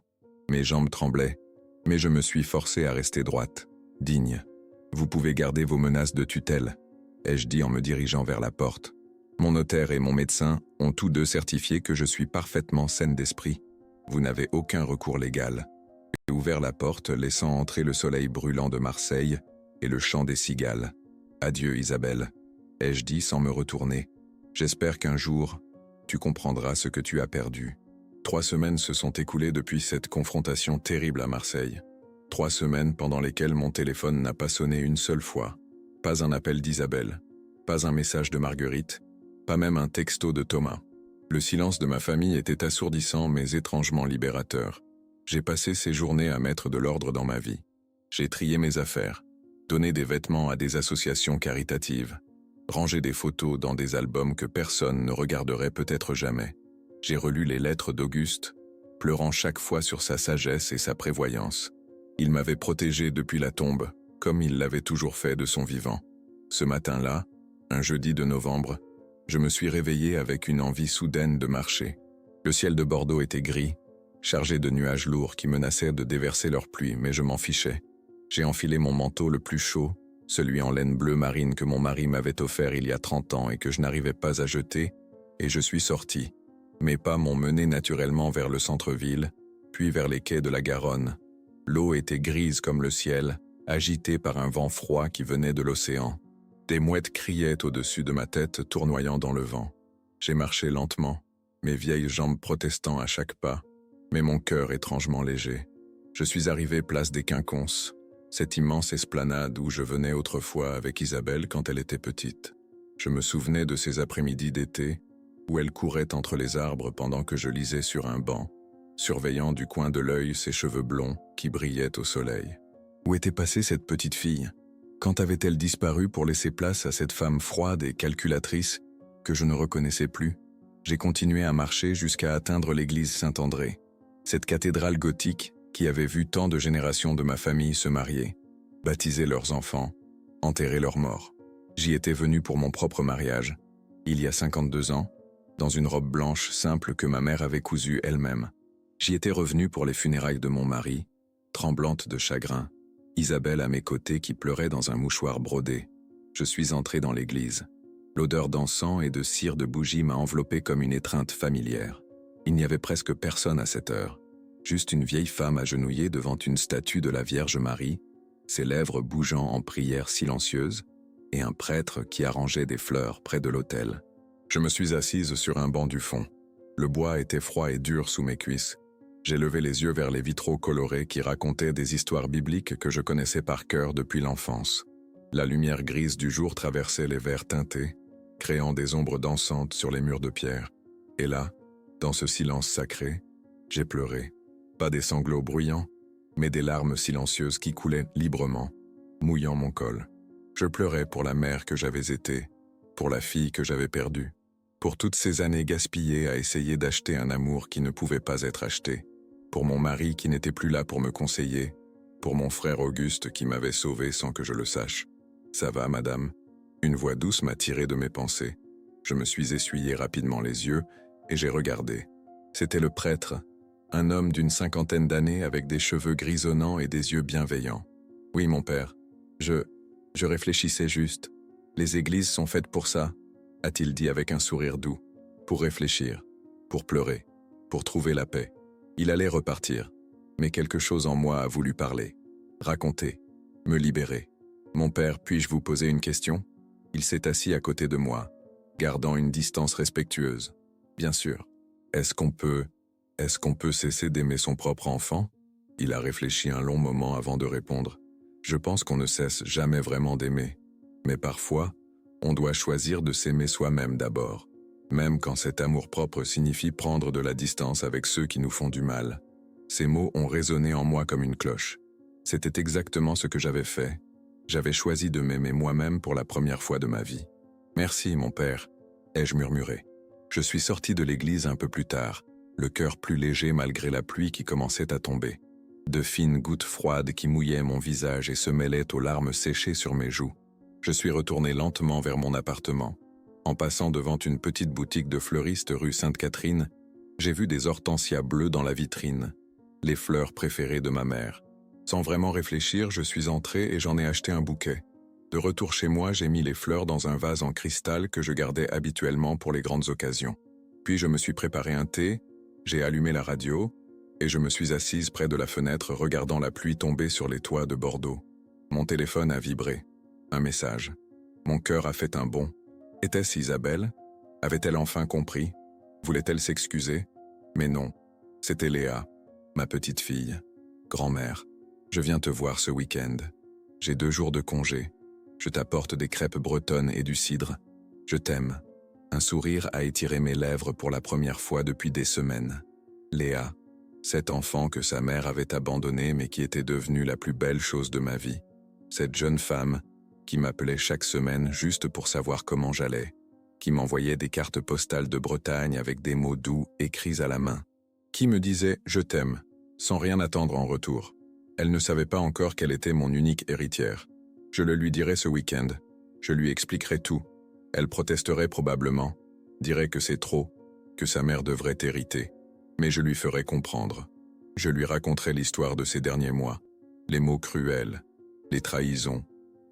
Mes jambes tremblaient, mais je me suis forcé à rester droite, digne. « Vous pouvez garder vos menaces de tutelle », ai-je dit en me dirigeant vers la porte. Mon notaire et mon médecin ont tous deux certifié que je suis parfaitement saine d'esprit. Vous n'avez aucun recours légal. J'ai ouvert la porte, laissant entrer le soleil brûlant de Marseille et le chant des cigales. Adieu, Isabelle. ai-je dit sans me retourner. J'espère qu'un jour, tu comprendras ce que tu as perdu. 3 semaines se sont écoulées depuis cette confrontation terrible à Marseille. 3 semaines pendant lesquelles mon téléphone n'a pas sonné une seule fois. Pas un appel d'Isabelle, pas un message de Marguerite, pas même un texto de Thomas. Le silence de ma famille était assourdissant mais étrangement libérateur. J'ai passé ces journées à mettre de l'ordre dans ma vie. J'ai trié mes affaires, donné des vêtements à des associations caritatives, rangé des photos dans des albums que personne ne regarderait peut-être jamais. J'ai relu les lettres d'Auguste, pleurant chaque fois sur sa sagesse et sa prévoyance. Il m'avait protégé depuis la tombe, comme il l'avait toujours fait de son vivant. Ce matin-là, un jeudi de novembre, je me suis réveillé avec une envie soudaine de marcher. Le ciel de Bordeaux était gris, chargé de nuages lourds qui menaçaient de déverser leur pluie, mais je m'en fichais. J'ai enfilé mon manteau le plus chaud, celui en laine bleue marine que mon mari m'avait offert il y a 30 ans et que je n'arrivais pas à jeter, et je suis sorti. Mes pas m'ont mené naturellement vers le centre-ville, puis vers les quais de la Garonne. L'eau était grise comme le ciel, agitée par un vent froid qui venait de l'océan. Des mouettes criaient au-dessus de ma tête, tournoyant dans le vent. J'ai marché lentement, mes vieilles jambes protestant à chaque pas, mais mon cœur étrangement léger. Je suis arrivé place des Quinconces, cette immense esplanade où je venais autrefois avec Isabelle quand elle était petite. Je me souvenais de ces après-midi d'été, où elle courait entre les arbres pendant que je lisais sur un banc, surveillant du coin de l'œil ses cheveux blonds qui brillaient au soleil. Où était passée cette petite fille? Quand avait-elle disparu pour laisser place à cette femme froide et calculatrice que je ne reconnaissais plus? J'ai continué à marcher jusqu'à atteindre l'église Saint-André, cette cathédrale gothique qui avait vu tant de générations de ma famille se marier, baptiser leurs enfants, enterrer leurs morts. J'y étais venu pour mon propre mariage, il y a 52 ans, dans une robe blanche simple que ma mère avait cousue elle-même. J'y étais revenu pour les funérailles de mon mari, tremblante de chagrin, Isabelle à mes côtés qui pleurait dans un mouchoir brodé. Je suis entré dans l'église. L'odeur d'encens et de cire de bougie m'a enveloppé comme une étreinte familière. Il n'y avait presque personne à cette heure. Juste une vieille femme agenouillée devant une statue de la Vierge Marie, ses lèvres bougeant en prière silencieuse, et un prêtre qui arrangeait des fleurs près de l'autel. Je me suis assise sur un banc du fond. Le bois était froid et dur sous mes cuisses. J'ai levé les yeux vers les vitraux colorés qui racontaient des histoires bibliques que je connaissais par cœur depuis l'enfance. La lumière grise du jour traversait les verres teintés, créant des ombres dansantes sur les murs de pierre. Et là, dans ce silence sacré, j'ai pleuré. Pas des sanglots bruyants, mais des larmes silencieuses qui coulaient librement, mouillant mon col. Je pleurais pour la mère que j'avais été, pour la fille que j'avais perdue, pour toutes ces années gaspillées à essayer d'acheter un amour qui ne pouvait pas être acheté, pour mon mari qui n'était plus là pour me conseiller, pour mon frère Auguste qui m'avait sauvé sans que je le sache. « Ça va, madame ?» Une voix douce m'a tiré de mes pensées. Je me suis essuyé rapidement les yeux et j'ai regardé. C'était le prêtre, un homme d'une 50aine d'années avec des cheveux grisonnants et des yeux bienveillants. « Oui, mon père. Je réfléchissais juste. Les églises sont faites pour ça, a-t-il dit avec un sourire doux. Pour réfléchir, pour pleurer, pour trouver la paix. Il allait repartir, mais quelque chose en moi a voulu parler, raconter, me libérer. Mon père, puis-je vous poser une question? Il s'est assis à côté de moi, gardant une distance respectueuse. Bien sûr. Est-ce qu'on peut cesser d'aimer son propre enfant? Il a réfléchi un long moment avant de répondre. Je pense qu'on ne cesse jamais vraiment d'aimer. Mais parfois, on doit choisir de s'aimer soi-même d'abord, même quand cet amour-propre signifie prendre de la distance avec ceux qui nous font du mal. Ces mots ont résonné en moi comme une cloche. C'était exactement ce que j'avais fait. J'avais choisi de m'aimer moi-même pour la première fois de ma vie. « Merci, mon père », ai-je murmuré. Je suis sorti de l'église un peu plus tard, le cœur plus léger malgré la pluie qui commençait à tomber. De fines gouttes froides qui mouillaient mon visage et se mêlaient aux larmes séchées sur mes joues. Je suis retourné lentement vers mon appartement. En passant devant une petite boutique de fleuriste rue Sainte-Catherine, j'ai vu des hortensias bleues dans la vitrine, les fleurs préférées de ma mère. Sans vraiment réfléchir, je suis entré et j'en ai acheté un bouquet. De retour chez moi, j'ai mis les fleurs dans un vase en cristal que je gardais habituellement pour les grandes occasions. Puis je me suis préparé un thé, j'ai allumé la radio, et je me suis assise près de la fenêtre regardant la pluie tomber sur les toits de Bordeaux. Mon téléphone a vibré. Un message. Mon cœur a fait un bond. Était-ce Isabelle? Avait-elle enfin compris? Voulait-elle s'excuser? Mais non, c'était Léa, ma petite fille. Grand-mère, je viens te voir ce week-end. J'ai 2 jours de congé. Je t'apporte des crêpes bretonnes et du cidre. Je t'aime. Un sourire a étiré mes lèvres pour la première fois depuis des semaines. Léa, cet enfant que sa mère avait abandonné mais qui était devenue la plus belle chose de ma vie. Cette jeune femme qui m'appelait chaque semaine juste pour savoir comment j'allais, qui m'envoyait des cartes postales de Bretagne avec des mots doux écrits à la main, qui me disait « je t'aime » sans rien attendre en retour. Elle ne savait pas encore qu'elle était mon unique héritière. Je le lui dirai ce week-end. Je lui expliquerai tout. Elle protesterait probablement, dirait que c'est trop, que sa mère devrait hériter. Mais je lui ferai comprendre. Je lui raconterai l'histoire de ces derniers mois, les mots cruels, les trahisons,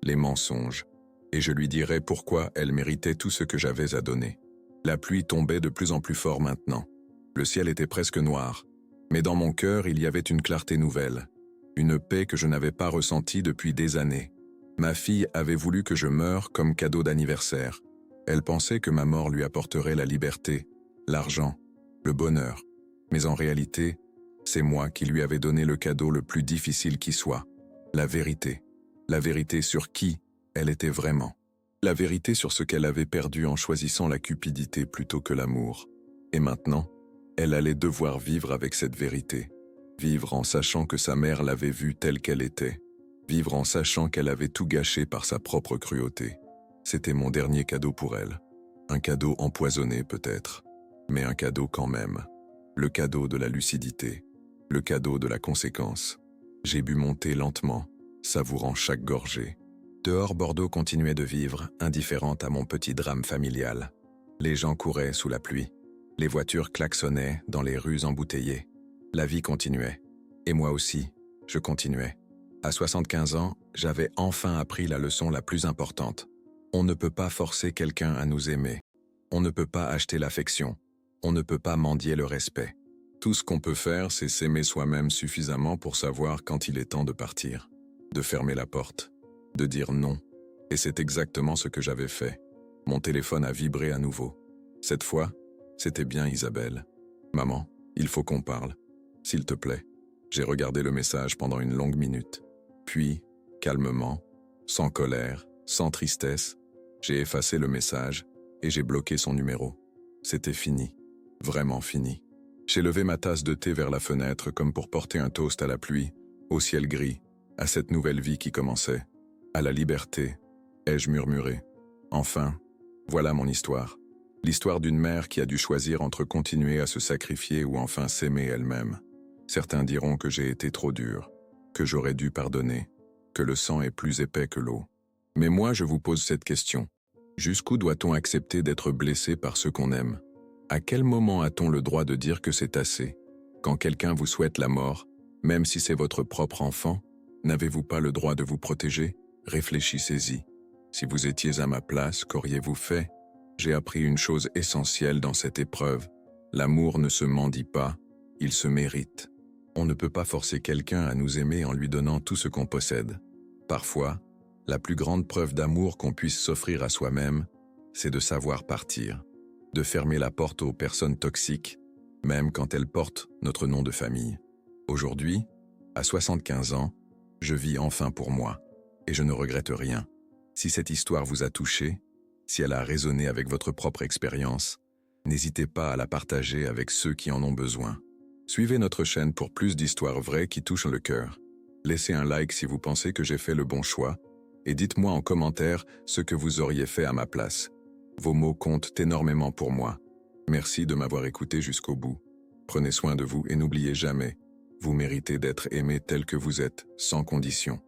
les mensonges, et je lui dirai pourquoi elle méritait tout ce que j'avais à donner. La pluie tombait de plus en plus fort maintenant. Le ciel était presque noir, mais dans mon cœur il y avait une clarté nouvelle, une paix que je n'avais pas ressentie depuis des années. Ma fille avait voulu que je meure comme cadeau d'anniversaire. Elle pensait que ma mort lui apporterait la liberté, l'argent, le bonheur. Mais en réalité, c'est moi qui lui avais donné le cadeau le plus difficile qui soit, la vérité. La vérité sur qui elle était vraiment. La vérité sur ce qu'elle avait perdu en choisissant la cupidité plutôt que l'amour. Et maintenant, elle allait devoir vivre avec cette vérité. Vivre en sachant que sa mère l'avait vue telle qu'elle était. Vivre en sachant qu'elle avait tout gâché par sa propre cruauté. C'était mon dernier cadeau pour elle. Un cadeau empoisonné peut-être, mais un cadeau quand même. Le cadeau de la lucidité. Le cadeau de la conséquence. J'ai bu mon thé lentement, savourant chaque gorgée. Dehors, Bordeaux continuait de vivre, indifférente à mon petit drame familial. Les gens couraient sous la pluie. Les voitures klaxonnaient dans les rues embouteillées. La vie continuait. Et moi aussi, je continuais. À 75 ans, j'avais enfin appris la leçon la plus importante. On ne peut pas forcer quelqu'un à nous aimer. On ne peut pas acheter l'affection. On ne peut pas mendier le respect. Tout ce qu'on peut faire, c'est s'aimer soi-même suffisamment pour savoir quand il est temps de partir, de fermer la porte, de dire non. Et c'est exactement ce que j'avais fait. Mon téléphone a vibré à nouveau. Cette fois, c'était bien Isabelle. « Maman, il faut qu'on parle. S'il te plaît. » J'ai regardé le message pendant une longue minute. Puis, calmement, sans colère, sans tristesse, j'ai effacé le message et j'ai bloqué son numéro. C'était fini. Vraiment fini. J'ai levé ma tasse de thé vers la fenêtre comme pour porter un toast à la pluie, au ciel gris, à cette nouvelle vie qui commençait. À la liberté, ai-je murmuré. Enfin, voilà mon histoire. L'histoire d'une mère qui a dû choisir entre continuer à se sacrifier ou enfin s'aimer elle-même. Certains diront que j'ai été trop dur, que j'aurais dû pardonner, que le sang est plus épais que l'eau. Mais moi, je vous pose cette question. Jusqu'où doit-on accepter d'être blessé par ceux qu'on aime? À quel moment a-t-on le droit de dire que c'est assez? Quand quelqu'un vous souhaite la mort, même si c'est votre propre enfant, n'avez-vous pas le droit de vous protéger? Réfléchissez-y. Si vous étiez à ma place, qu'auriez-vous fait? J'ai appris une chose essentielle dans cette épreuve. L'amour ne se mendie pas, il se mérite. On ne peut pas forcer quelqu'un à nous aimer en lui donnant tout ce qu'on possède. Parfois, la plus grande preuve d'amour qu'on puisse s'offrir à soi-même, c'est de savoir partir, de fermer la porte aux personnes toxiques, même quand elles portent notre nom de famille. Aujourd'hui, à 75 ans, je vis enfin pour moi, et je ne regrette rien. Si cette histoire vous a touché, si elle a résonné avec votre propre expérience, n'hésitez pas à la partager avec ceux qui en ont besoin. Suivez notre chaîne pour plus d'histoires vraies qui touchent le cœur. Laissez un like si vous pensez que j'ai fait le bon choix, et dites-moi en commentaire ce que vous auriez fait à ma place. Vos mots comptent énormément pour moi. Merci de m'avoir écouté jusqu'au bout. Prenez soin de vous et n'oubliez jamais, vous méritez d'être aimé tel que vous êtes, sans condition.